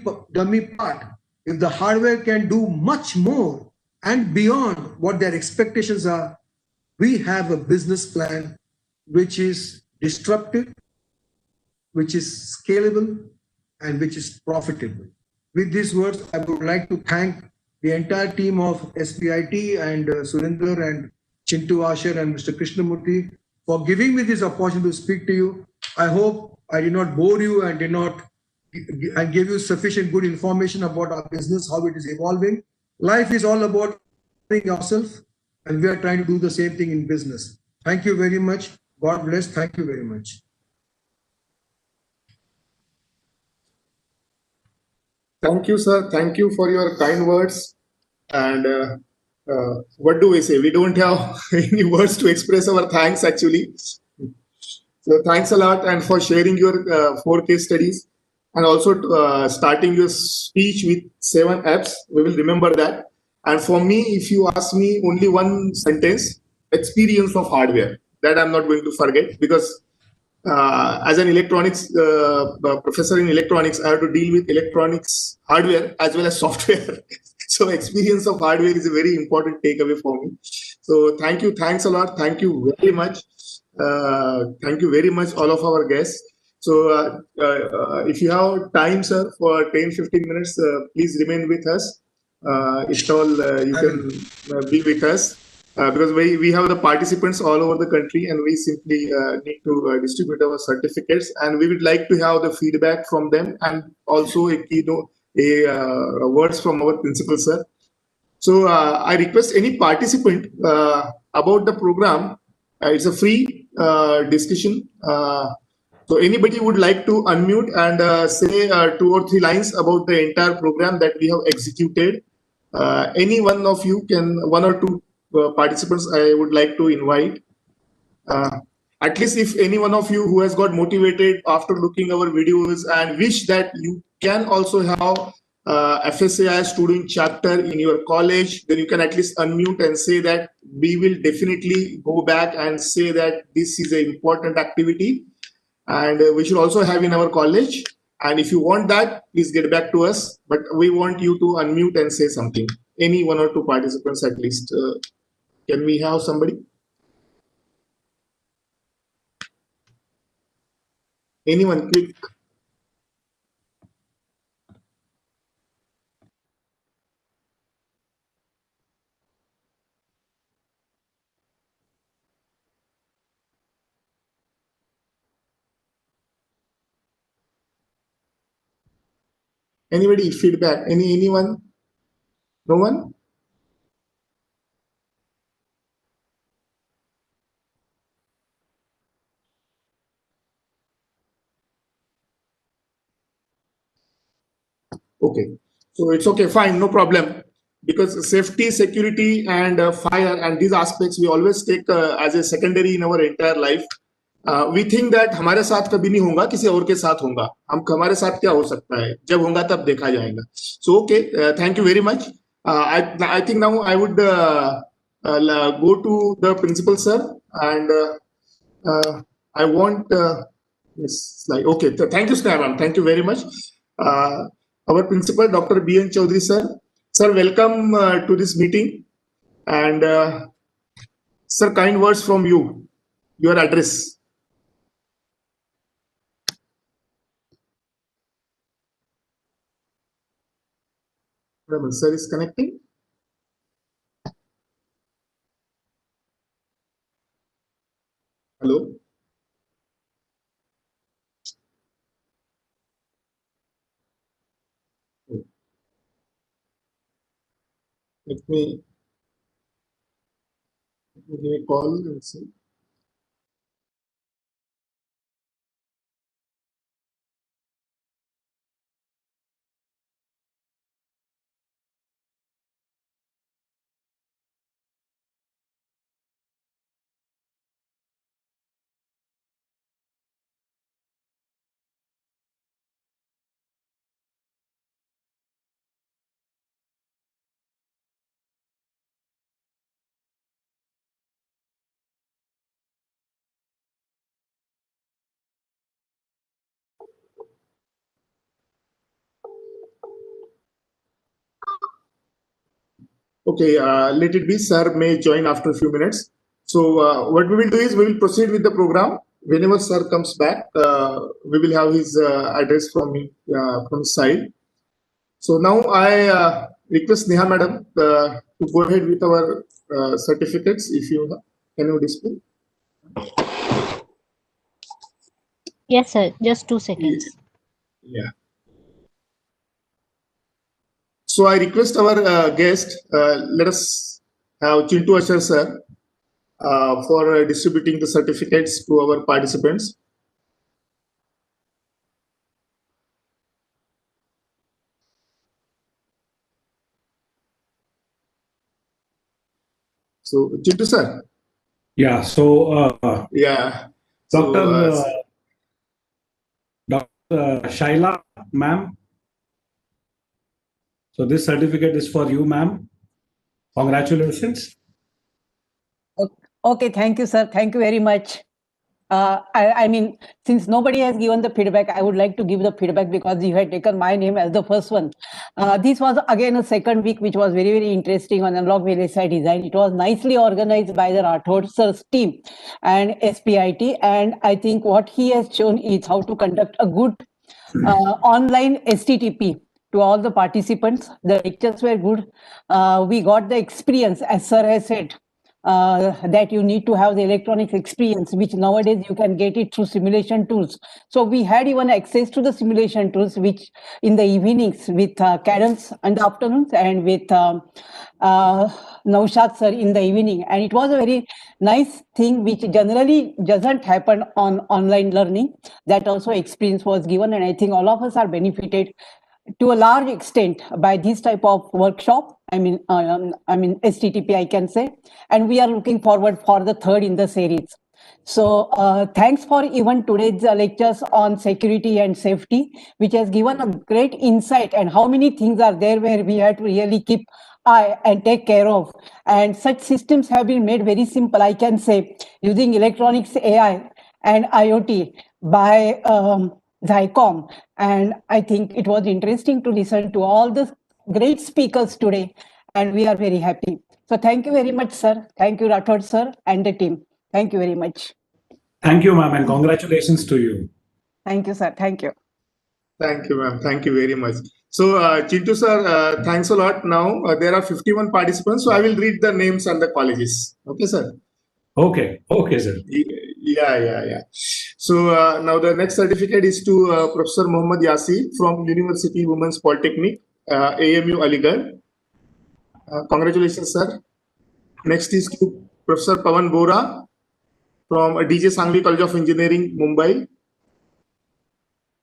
part, if the hardware can do much more and beyond what their expectations are, we have a business plan which is disruptive, which is scalable, and which is profitable. With these words, I would like to thank the entire team of S.P.I.T and Surinder and Chintu Asher and Mr. Krishnamurthy for giving me this opportunity to speak to you. I hope I did not bore you and did not and gave you sufficient good information about our business, how it is evolving. Life is all about yourself, and we are trying to do the same thing in business. Thank you very much. God bless. Thank you very much. Thank you, sir. Thank you for your kind words. And what do we say? We don't have any words to express our thanks, actually. So thanks a lot, and for sharing your 4 case studies, and also starting your speech with 7 apps. We will remember that. And for me, if you ask me only one sentence, experience of hardware, that I'm not going to forget, because as an electronics professor in electronics, I have to deal with electronics hardware as well as software. So experience of hardware is a very important takeaway for me. So thank you. Thanks a lot. Thank you very much. Thank you very much, all of our guests. So if you have time, sir, for 10-15 minutes, please remain with us. If all you can be with us. Because we have the participants all over the country, and we simply need to distribute our certificates, and we would like to have the feedback from them, and also words from our principal, sir. So I request any participant about the program. It's a free discussion. So anybody would like to unmute and say 2 or 3 lines about the entire program that we have executed. Any one of you can, 1 or 2 participants I would like to invite. At least if any one of you who has got motivated after looking our videos and wish that you can also have FSAI student chapter in your college, then you can at least unmute and say that we will definitely go back and say that this is an important activity, and we should also have in our college. And if you want that, please get back to us. But we want you to unmute and say something. Any 1 or 2 participants at least. Can we have somebody? Anyone, quick. Anybody feedback? Anyone? No one? Okay. So it's okay, fine, no problem. Because safety, security, and fire, and these aspects we always take as a secondary in our entire life. We think that हमारे साथ कभी नहीं होगा, किसी और के साथ होगा. हमारे साथ क्या हो सकता है? जब होगा तब देखा जाएगा. So okay, thank you very much. I think now I would go to the principal, sir, and I want yes, like okay. Thank you, Sneha. Thank you very much. Our principal, Dr. B.N. Chaudhary, sir. Sir, welcome to this meeting. And sir, kind words from you. Your address. Sir is connecting. Hello. Let me give a call and see. Okay, let it be. Sir may join after a few minutes. So what we will do is we will proceed with the program. Whenever sir comes back, we will have his address from his side. So now I request Neha madam to go ahead with our certificates. If you can you display? Yes, sir. Just 2 seconds. Yeah. So I request our guest. Let us have Chintu Ashar sir for distributing the certificates to our participants. So Chintu sir. Yeah. So Yeah. Dr. Shaila, ma'am. So this certificate is for you, ma'am. Congratulations. Okay, thank you, sir. Thank you very much. I mean, since nobody has given the feedback, I would like to give the feedback because you had taken my name as the first one. This was again a second week, which was very, very interesting on analog VLSI design. It was nicely organized by the Rathod sir's team and S.P.I.T. And I think what he has shown is how to conduct a good online STTP to all the participants. The lectures were good. We got the experience, as sir has said, that you need to have the electronics experience, which nowadays you can get it through simulation tools. So we had even access to the simulation tools, which in the evenings with Cadence in the afternoons and with Naushad sir in the evening. And it was a very nice thing, which generally doesn't happen on online learning. That also experience was given, and I think all of us are benefited to a large extent by this type of workshop. I mean STTP, I can say, and we are looking forward for the third in the series. So thanks for even today's lectures on security and safety, which has given a great insight and how many things are there where we have to really keep eye and take care of. And such systems have been made very simple, I can say, using electronics, AI, and IoT by Zycom. And I think it was interesting to listen to all the great speakers today, and we are very happy. So thank you very much, sir. Thank you, Rathod sir, and the team. Thank you very much. Thank you, ma'am, and congratulations to you. Thank you, sir. Thank you. Thank you, ma'am. Thank you very much. So, Chintu sir, thanks a lot. Now, there are 51 participants, so I will read the names and the colleges. Okay, sir? Okay. Okay, sir. Yeah. So, now the next certificate is to Professor Mohammad Yasir from University Women's Polytechnic, AMU Aligarh. Congratulations, sir. Next is to Professor Pawan Bora from DJ Sangli College of Engineering, Mumbai.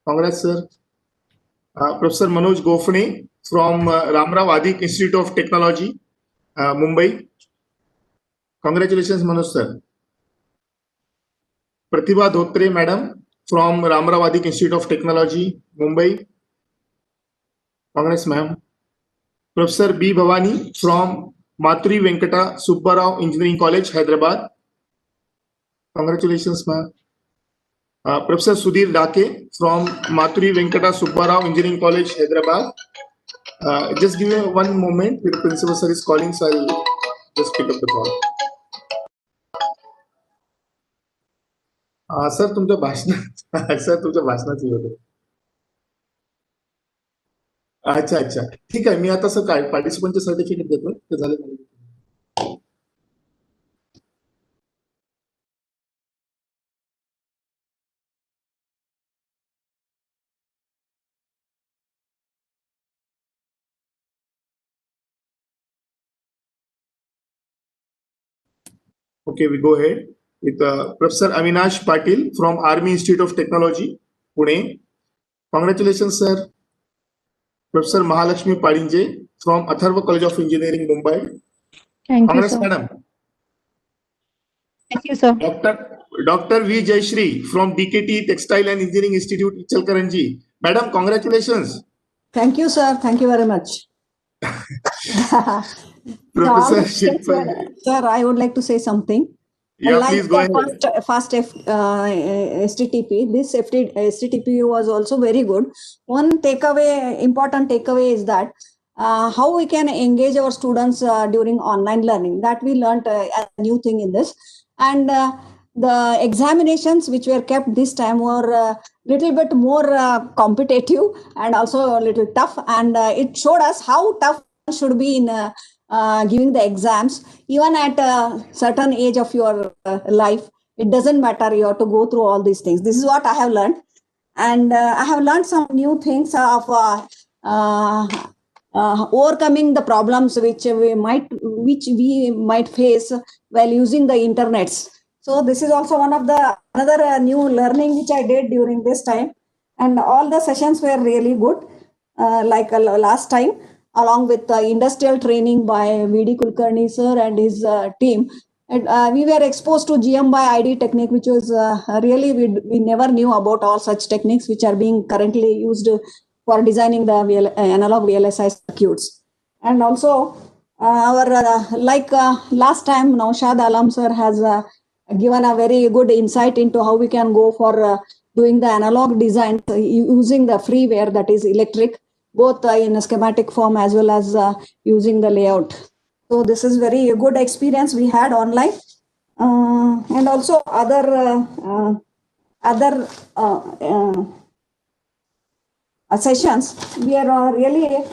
Congrats, sir. Professor Manoj Gofne from Ramrao Adik Institute of Technology, Mumbai. Congratulations, Manoj, sir. Pratibha Dhotre, madam, from Ramrao Adik Institute of Technology, Mumbai. Congrats, ma'am. Professor B. Bhavani from Maturi Venkata Subbarao Engineering College, Hyderabad. Congratulations, ma'am. Professor Sudhir Dake from Maturi Venkata Subbarao Engineering College, Hyderabad. Just give me one moment. The principal sir is calling, so I'll just pick up the call. Sir तुमच्या भाषणात होतं. अच्छा ठीक आहे. मी आता sir काय पार्टिसिपंटचे certificate देतो ते झाले. Okay, we go ahead with Professor Avinash Patil from Army Institute of Technology, Pune. Congratulations, sir. Professor Mahalakshmi Padinje from Atharva College of Engineering, Mumbai. Congrats, madam. Thank you, sir. Dr. V. Jayashri from DKT Textile and Engineering Institute, Ichalkaranji. Madam, congratulations. Thank you, sir. Thank you very much. Professor Sir, I would like to say something. Yeah, like please go ahead. First STTP, this STTP was also very good. One takeaway, important takeaway is that how we can engage our students during online learning. That we learned a new thing in this. And the examinations which were kept this time were a little bit more competitive and also a little tough. And it showed us how tough one should be in giving the exams, even at a certain age of your life. It doesn't matter, you have to go through all these things. This is what I have learned. And I have learned some new things of overcoming the problems which we might face while using the internets. So this is also one of the another new learning which I did during this time. And all the sessions were really good, like last time, along with industrial training by V.D. Kulkarni sir and his team. And we were exposed to GM by ID technique, which was really, we never knew about all such techniques which are being currently used for designing the analog VLSI circuits. And also our last time Naushad Alam sir has given a very good insight into how we can go for doing the analog design using the freeware, that is electric, both in a schematic form as well as using the layout. So this is very good experience we had online, and also other sessions. We are really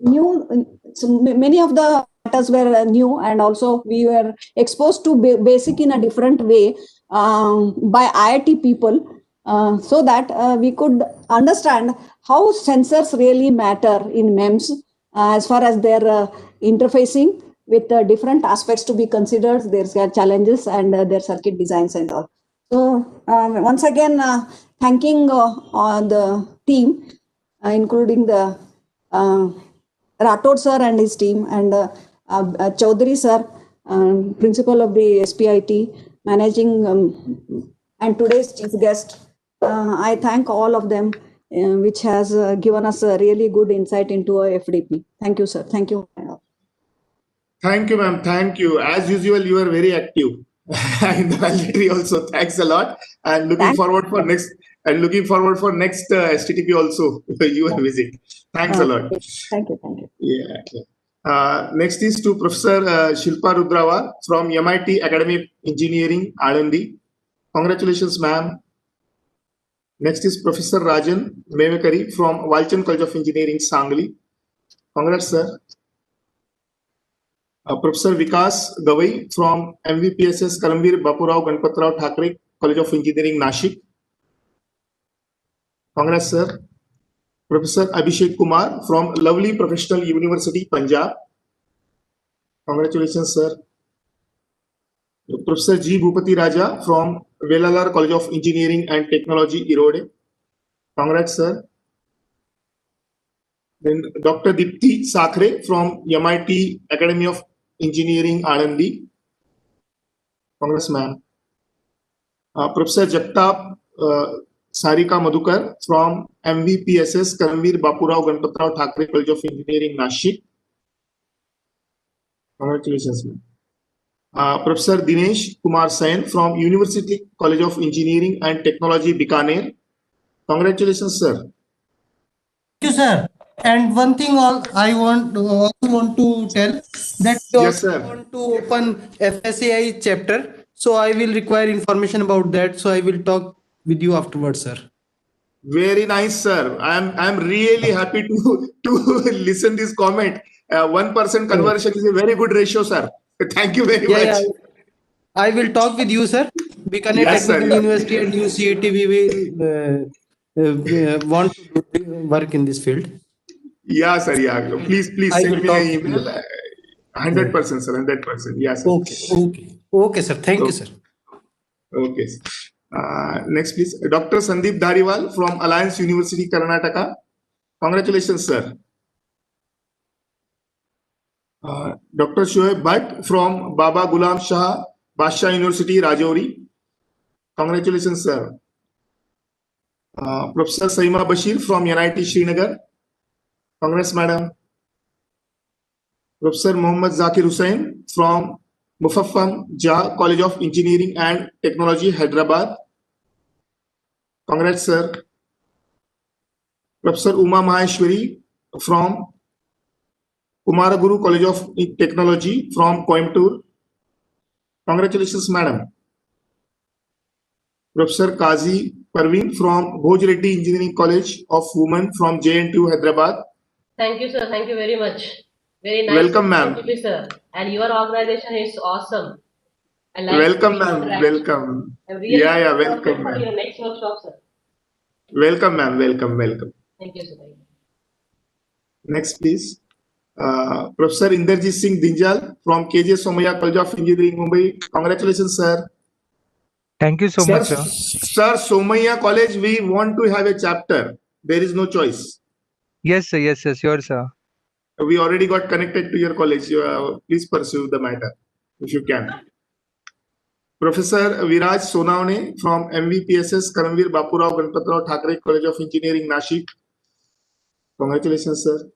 new. So many of the matters were new, and also we were exposed to basic in a different way by IIT people, so that we could understand how sensors really matter in MEMS as far as their interfacing with different aspects to be considered, their challenges and their circuit designs and all. So once again, thanking the team, including the Rathod sir and his team, and Chaudhary sir, principal of the S.P.I.T, managing, and today's chief guest. I thank all of them, which has given us a really good insight into a FDP. Thank you, sir. Thank you. Thank you, ma'am. Thank you. As usual, you are very active in the valedictory also. Thanks a lot. And looking forward for next STTP also. Your visit. Thanks a lot. Thank you. Thank you. Yeah. Next is to Professor Shilpa Rudrawa from MIT Academy of Engineering, Alandi. Congratulations, ma'am. Next is Professor Rajan Mevekari from Walchand College of Engineering, Sangli. Congrats, sir. Professor Vikas Gavai from MVPSS Karamveer Bapurao Ganpatrao Thakre College of Engineering, Nashik. Congrats, sir. Professor Abhishek Kumar from Lovely Professional University, Punjab. Congratulations, sir. Professor G. Bhupati Raja from Velalar College of Engineering and Technology, Erode. Congrats, sir. Then Dr. Dipti Sakre from MIT Academy of Engineering, Alandi. Congrats, ma'am. Professor Jagtap Sarika Madhukar from MVPSS Karamveer Bapurao Ganpatrao Thakre College of Engineering, Nashik. Congratulations, ma'am. Professor Dinesh Kumar Sen from University College of Engineering and Technology, Bikaner. Congratulations, sir. Thank you, sir. And one thing I also want to tell that we yes, also want to open FSAI chapter. So I will require information about that. So I will talk with you afterwards, sir. Very nice, sir. I'm really happy to listen this comment. 1% conversion is a very good ratio, sir. Thank you very much. Yeah. I will talk with you, sir. Bikaner Yes, sir. Technical University and UCET, we will want to work in this field. Yeah, sir. Yeah. Please I send will me talk an to email. 100%, sir. 100%. Yes, sir. Okay, sir. Thank you, sir. Okay. Next, please. Dr. Sandeep Dhariwal from Alliance University, Karnataka. Congratulations, sir. Dr. Shoaib Bhatt from Baba Ghulam Shah Basha University, Rajouri. Congratulations, sir. Professor Saima Bashir from NIT Srinagar. Congrats, madam. Professor Mohammad Zakir Hussain from Mufaffam Jah College of Engineering and Technology, Hyderabad. Congrats, sir. Professor Uma Maheshwari from Kumaraguru College of Technology from Coimbatore. Congratulations, madam. Professor Kazi Parveen from Bhoj Reddy Engineering College of Women from JNTU, Hyderabad. Thank you, sir. Thank you very much. Very nice. Welcome, ma'am. STTP, sir. And your organization is awesome. I like Welcome, to ma'am. interact. Welcome. I'm really Yeah, looking welcome, forward for your ma'am. next workshop, sir. Welcome, ma'am. Welcome. Thank you, sir. Thank you. Next, please. Professor Inderjit Singh Dinjal from KJ Somaya College of Engineering, Mumbai. Congratulations, sir. Thank you so Sir, much, sir. Sir, Somaya College, we want to have a chapter. There is no choice. Yes, sir. Yes, sir. Sure, sir. We already got connected to your college. Please pursue the matter if you can. Professor Viraj Sonavne from MVPSS Karamveer Bapurao Ganpatrao Thakre College of Engineering, Nashik. Congratulations, sir.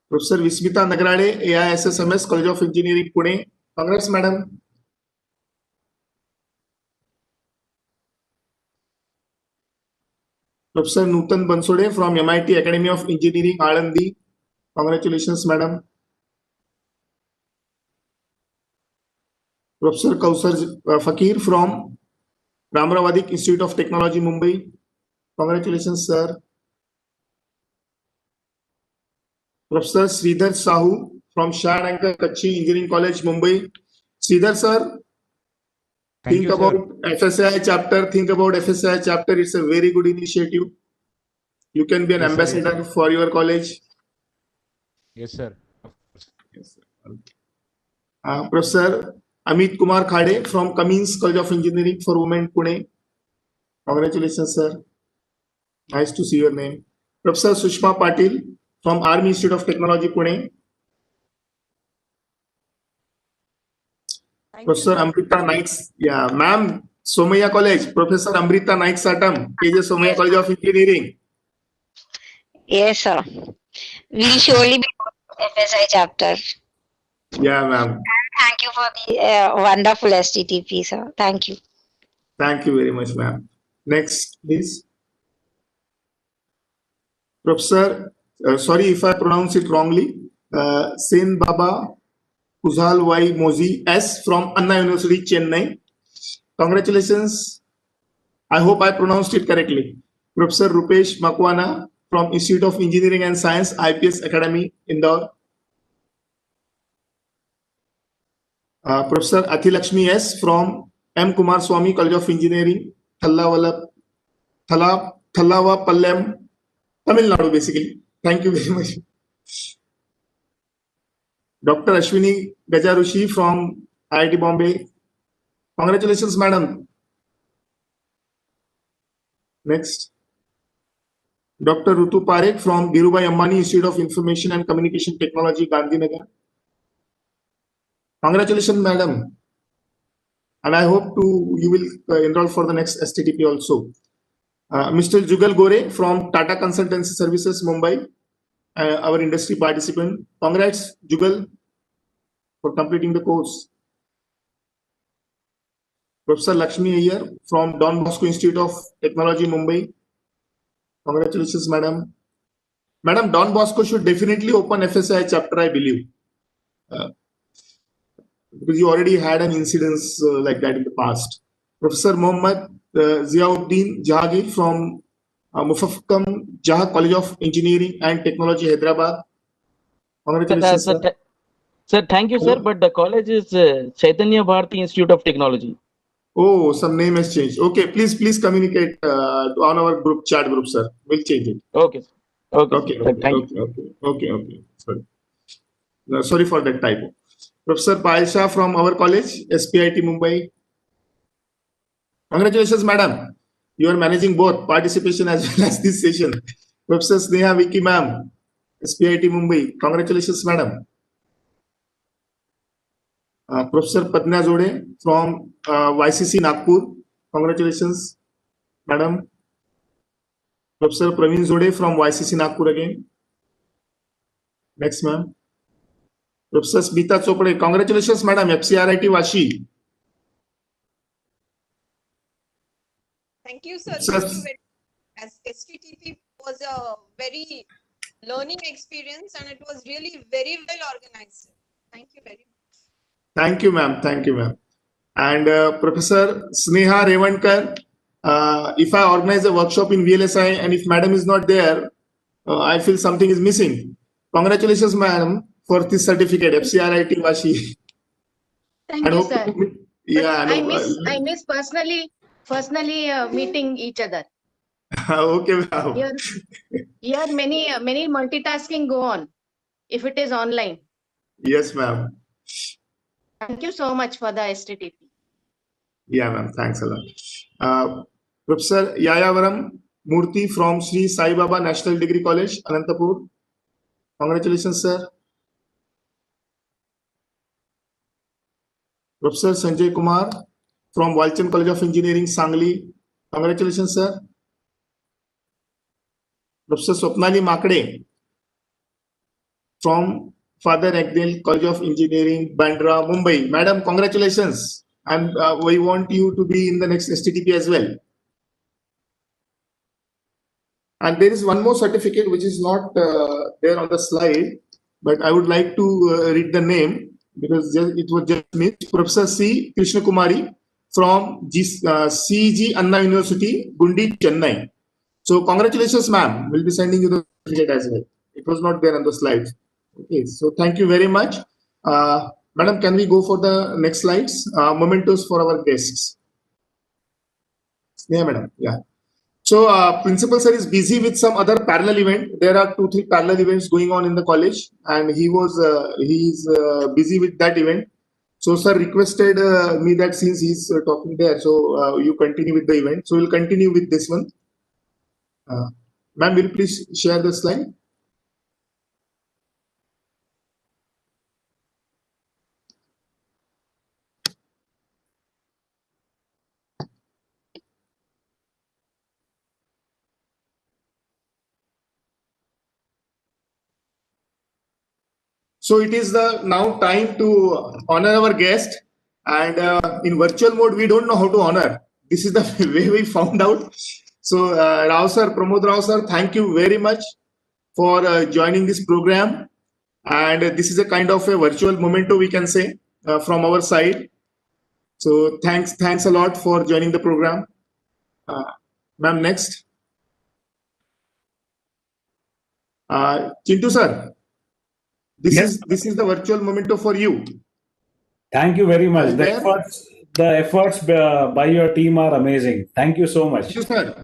Professor Vismita Nagrade, AISSMS College of Engineering, Pune. Congrats, madam. Professor Nutan Bansode from MIT Academy of Engineering, Alandi. Congratulations, madam. Professor Kausar Fakir from Ramravadik Institute of Technology, Mumbai. Congratulations, sir. Professor Sridhar Sahu from Shah and Kachchi Engineering College, Mumbai. Sridhar, sir, think about FSI chapter. Think about FSI chapter. It's a very good initiative. You can be an ambassador for your college. Yes, sir. Yes, sir. Professor Amit Kumar Khade from Cummins College of Engineering for Women, Pune. Congratulations, sir. Nice to see your name. Professor Sushma Patil from Army Institute of Technology, Pune. Professor Amrita Naik's, yeah, ma'am, Somaya College, Professor Amrita Naik Satam, KJ Somaya College of Engineering. Yes, sir. We'll surely be FSI chapter. Yeah, ma'am. Thank you for the wonderful STTP, sir. Thank you. Thank you very much, ma'am. Next, please. Professor, sorry if I pronounce it wrongly, Sen Baba Kuzhal Y Mozi S from Anna University, Chennai. Congratulations. I hope I pronounced it correctly. Professor Rupesh Makwana from Institute of Engineering and Science, IPS Academy, Indore. Professor Athilakshmi S from M. Kumar Swamy College of Engineering, Thallava Pallam, Tamil Nadu, basically. Thank you very much. Dr. Ashwini Gajarushi from IIT Bombay. Congratulations, madam. Next. Dr. Rutu Parekh from Dhirubhai Ambani Institute of Information and Communication Technology, Gandhinagar. Congratulations, madam. And I hope you will enroll for the next STTP also. Mr. Jugal Gore from Tata Consultancy Services, Mumbai, our industry participant. Congrats, Jugal, for completing the course. Professor Lakshmi Iyer from Don Bosco Institute of Technology, Mumbai. Congratulations, madam. Madam, Don Bosco should definitely open FSI chapter, I believe. Because you already had an incidence like that in the past. Professor Mohammad Ziauddin Jahangir from Mufakkam Jah College of Engineering and Technology, Hyderabad. Congratulations, sir. Sir, thank you, sir. But the college is Chaitanya Bharati Institute of Technology. Oh, some name has changed. Okay, please communicate on our group chat group, sir. We'll change it. Okay. Okay. Sorry. No, sorry for that typo. Professor Payal Shah from our college, S.P.I.T. Mumbai. Congratulations, madam. You are managing both participation as well as this session. Professor Sneha Vicky, ma'am, S.P.I.T. Mumbai. Congratulations, madam. Professor Padna Jode from YCC Nagpur. Congratulations, madam. Professor Praveen Jode from YCC Nagpur again. Next, ma'am. Professor Smita Chopade. Congratulations, madam. FCRIT Vashi. Thank you, sir. Thank you very much. As STTP was a very learning experience, and it was really very well organized. Thank you very much. Thank you, ma'am. Thank you, ma'am. And Professor Sneha Revankar, if I organize a workshop in VLSI and if madam is not there, I feel something is missing. Congratulations, madam, for this certificate, FCRIT Vashi. Thank you, sir. Yeah, I miss personally meeting each other. okay, ma'am. Here many multitasking go on if it is online. Yes, ma'am. Thank you so much for the STTP. Yeah, ma'am. Thanks a lot. Professor Yayavaram Murthy from Sri Sai Baba National Degree College, Anantapur. Congratulations, sir. Professor Sanjay Kumar from Walchand College of Engineering, Sangli. Congratulations, sir. Professor Swapnali Makde from Father Agdel College of Engineering, Bandra, Mumbai. Madam, congratulations. And we want you to be in the next STTP as well. And there is one more certificate which is not there on the slide, but I would like to read the name because it was just missed. Professor C. Krishna Kumari from CG Anna University, Gundi, Chennai. So congratulations, ma'am. We'll be sending you the certificate as well. It was not there on the slide. Okay, so thank you very much. Madam, can we go for the next slides? Mementos for our guests. Yeah, madam. Yeah. So principal sir is busy with some other parallel event. There are 2-3 parallel events going on in the college, and he's busy with that event. So sir requested me that since he's talking there, so you continue with the event. So we'll continue with this one. Ma'am, will you please share the slide? So it is the now time to honor our guest, and in virtual mode we don't know how to honor. This is the way we found out. So Rao sir, Pramod Rao sir, thank you very much for joining this program, and this is a kind of a virtual memento we can say from our side. So thanks a lot for joining the program. Ma'am, next. Chintu sir. This is the virtual memento for you. Thank you very much. The efforts by your team are amazing. Thank you so much. Thank you, sir.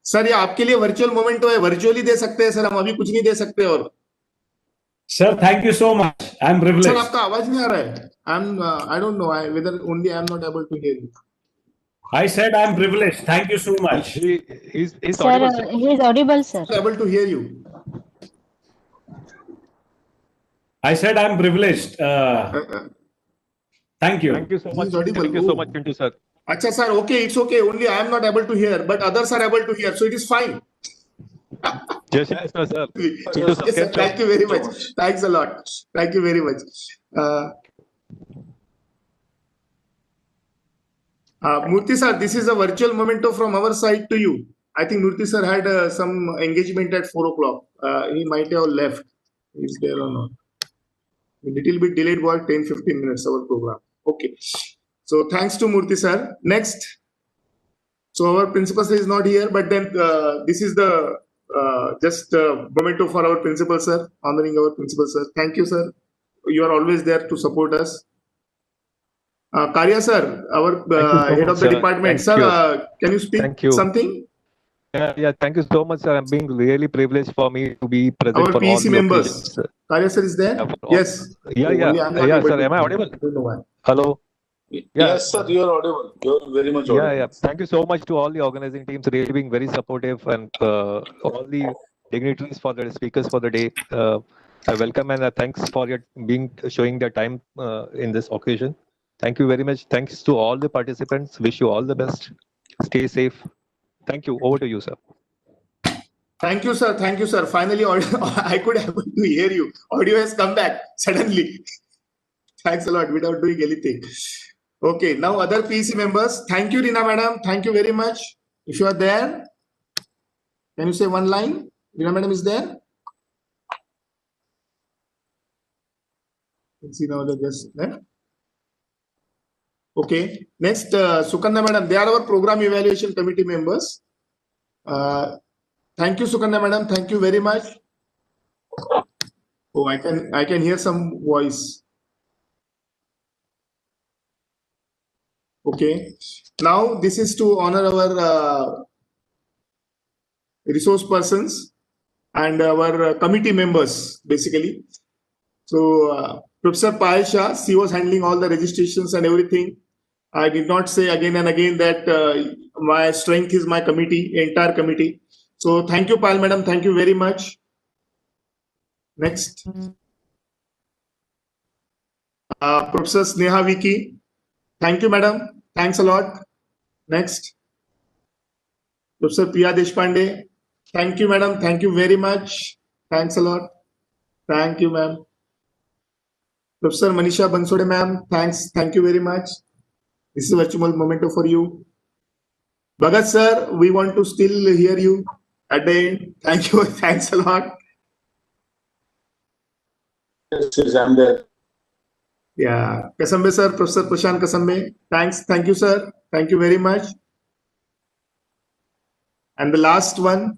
Sir ये आपके लिए virtual memento है, virtually दे सकते हैं sir, हम अभी कुछ नहीं दे सकते। और sir thank you so much, I am privileged. Sir आपका आवाज नहीं आ रहा है, I don't know whether only I am not able to hear you. I said I'm privileged. Thank you so much. He's audible. He is audible, sir. Able to hear you. I said I'm privileged. Thank you. Thank you so much. Thank you so much, Chintu sir. Acha sir, okay, it's okay. Only I am not able to hear, but others are able to hear, so it is fine. Yes, sir. Yes, sir. Thank you very much. Thanks a lot. Thank you very much. Murthy sir, this is a virtual memento from our side to you. I think Murthy sir had some engagement at 4 o'clock. He might have left. Is there or not? A little bit delayed, about 10-15 minutes our program. Okay. So thanks to Murthy sir. Next. So our principal sir is not here, but then this is the just memento for our principal sir, honoring our principal sir. Thank you, sir. You are always there to support us. Karya sir, our head of the department. Sir, can you speak something? Yeah, thank you so much, sir. I'm being really privileged for me to be present our for PC all the members. occasions. Karya sir is there? Yes. Yeah, sir. Am I audible? I don't know why. Hello. Yes, sir. You are audible. You are very much audible. Yeah. Thank you so much to all the organizing teams, really being very supportive, and all the dignitaries for the speakers for the day. I welcome and thanks for your showing their time in this occasion. Thank you very much. Thanks to all the participants. Wish you all the best. Stay safe. Thank you. Over to you, sir. Thank you, sir. Thank you, sir. Finally, I could able to hear you. Audio has come back suddenly. Thanks a lot without doing anything. Okay, now other PC members. Thank you, Rina madam. Thank you very much. If you are there, can you say one line? Reena madam is there? Let's see now they just left. Okay. Next, Sukanya madam. They are our program evaluation committee members. Thank you, Sukanya madam. Thank you very much. Oh, I can hear some voice. Okay. Now this is to honor our resource persons and our committee members, basically. So Professor Payal Shah, she was handling all the registrations and everything. I did not say again and again that my strength is my committee, entire committee. So thank you, Payal madam. Thank you very much. Next. Professor Sneha Viki. Thank you, madam. Thanks a lot. Next. Professor Priya Deshpande. Thank you, madam. Thank you very much. Thanks a lot. Thank you, ma'am. Professor Manisha Bansode, ma'am. Thanks. Thank you very much. This is a virtual memento for you. Bhagat sir, we want to still hear you at the end. Thank you. Thanks a lot. Yes, I'm there. Yeah. Kasambe sir, Professor Prashant Kasambe. Thanks. Thank you, sir. Thank you very much. And the last one.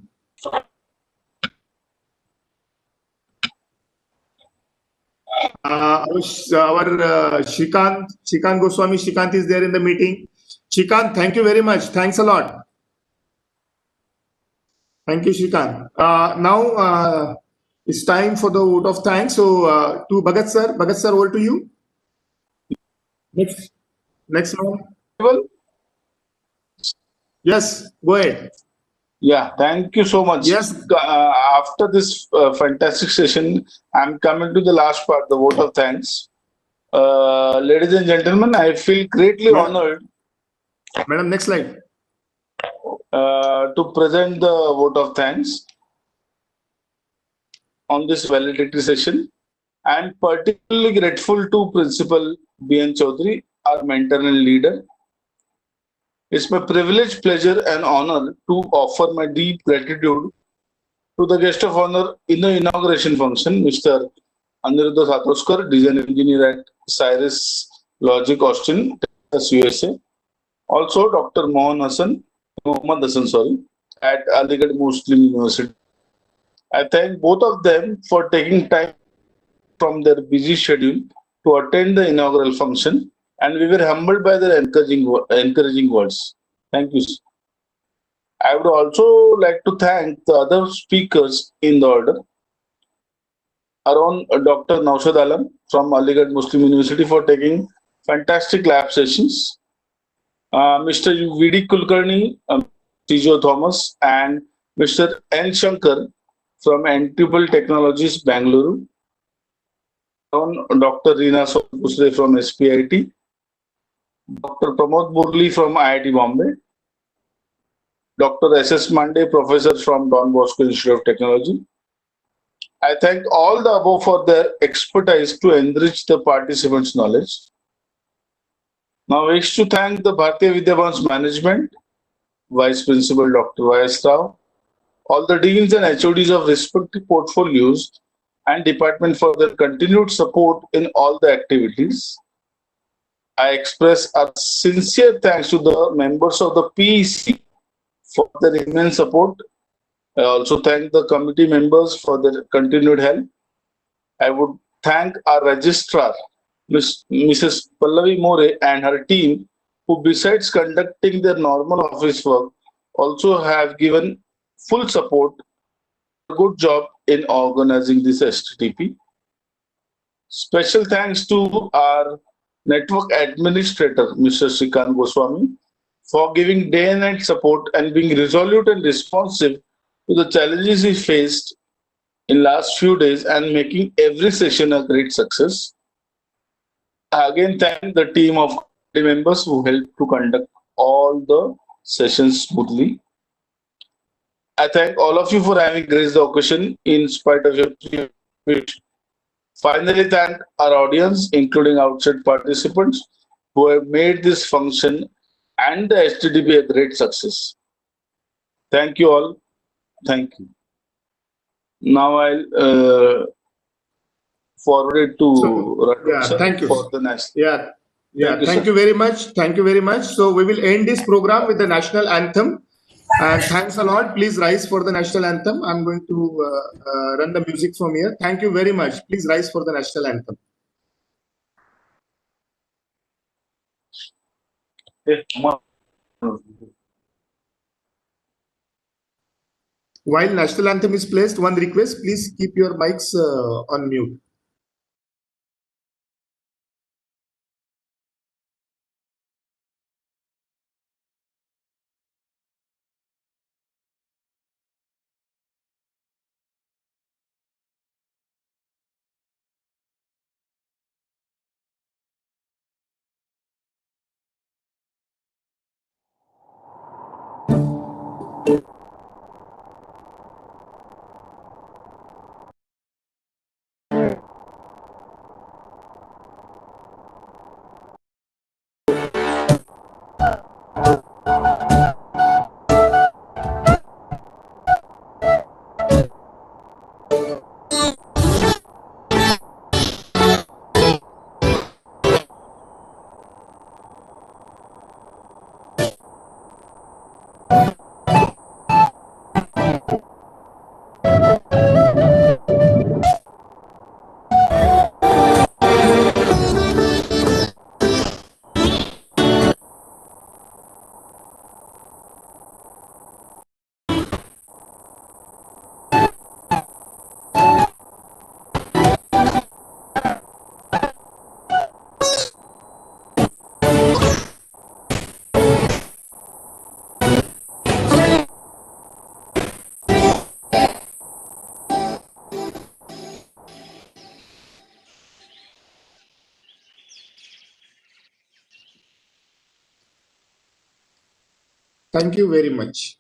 Our Shrikant Goswami. Shrikant is there in the meeting. Shrikant, thank you very much. Thanks a lot. Thank you, Shrikant. Now it's time for the vote of thanks. So to Bhagat sir. Bhagat sir, over to you. Next one. Yes, go ahead. Yeah, thank you so much. Yes. After this fantastic session, I'm coming to the last part, the vote of thanks. Ladies and gentlemen, I feel greatly honored. Madam, next slide. To present the vote of thanks on this valedictory session. I'm particularly grateful to Principal B.N. Chaudhary, our mentor and leader. It's my privilege, pleasure, and honor to offer my deep gratitude to the guest of honor in the inauguration function, Mr. Aniruddha Satoskar, design engineer at Cyrus Logic, Austin, Texas, USA. Also, Dr. Mohammad Hassan, at Aligarh Muslim University. I thank both of them for taking time from their busy schedule to attend the inaugural function, and we were humbled by their encouraging words. Thank you. I would also like to thank the other speakers in the order. Around Dr. Naushad Alam from Aligarh Muslim University for taking fantastic lab sessions. Mr. V.D. Kulkarni, Tijo Thomas, and Mr. N. Shankar from Antipal Technologies, Bangalore. Dr. Reena Pusre from S.P.I.T. Dr. Pramod Murli from IIT Bombay. Dr. S.S. Mande, Professor from Don Bosco Institute of Technology. I thank all the above for their expertise to enrich the participants' knowledge. Now I wish to thank the Bharatiya Vidyabhan's management, Vice Principal Dr. Y.S. Rao, all the deans and HODs of respective portfolios and department for their continued support in all the activities. I express a sincere thanks to the members of the PEC for their immense support. I also thank the committee members for their continued help. I would thank our registrar, Mrs. Pallavi More and her team, who besides conducting their normal office work, also have given full support. Good job in organizing this STTP. Special thanks to our network administrator, Mr. Shrikant Goswami, for giving day and night support and being resolute and responsive to the challenges he faced in last few days and making every session a great success. I again thank the team of members who helped to conduct all the sessions smoothly. I thank all of you for having graced the occasion in spite of your wish. Finally, thank our audience, including outside participants, who have made this function and the STTP a great success. Thank you all. Thank you. Now I'll forward it to Rathod sir thank you. for the next. Thank you very much. Thank you very much. So we will end this program with the national anthem. And thanks a lot. Please rise for the national anthem. I'm going to run the music from here. Thank you very much. Please rise for the national anthem. While national anthem is placed, one request, please keep your mics on mute. Thank you very much.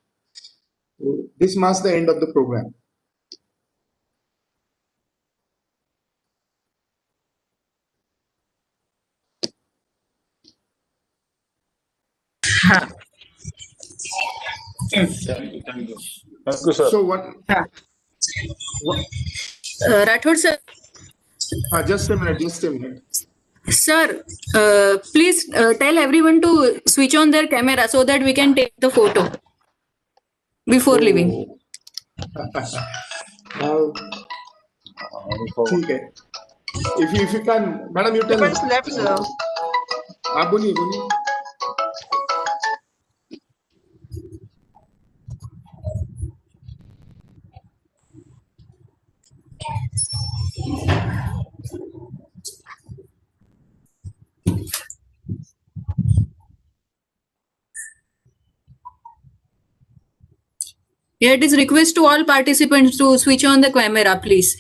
This marks the end of the program. Thank you, sir. So what Rathod sir. Just a minute. Sir, please tell everyone to switch on their camera so that we can take the photo before leaving. Okay. If you can, madam, you tell. What's left, sir? बोलिए. Yeah, it is request to all participants to switch on the camera, please.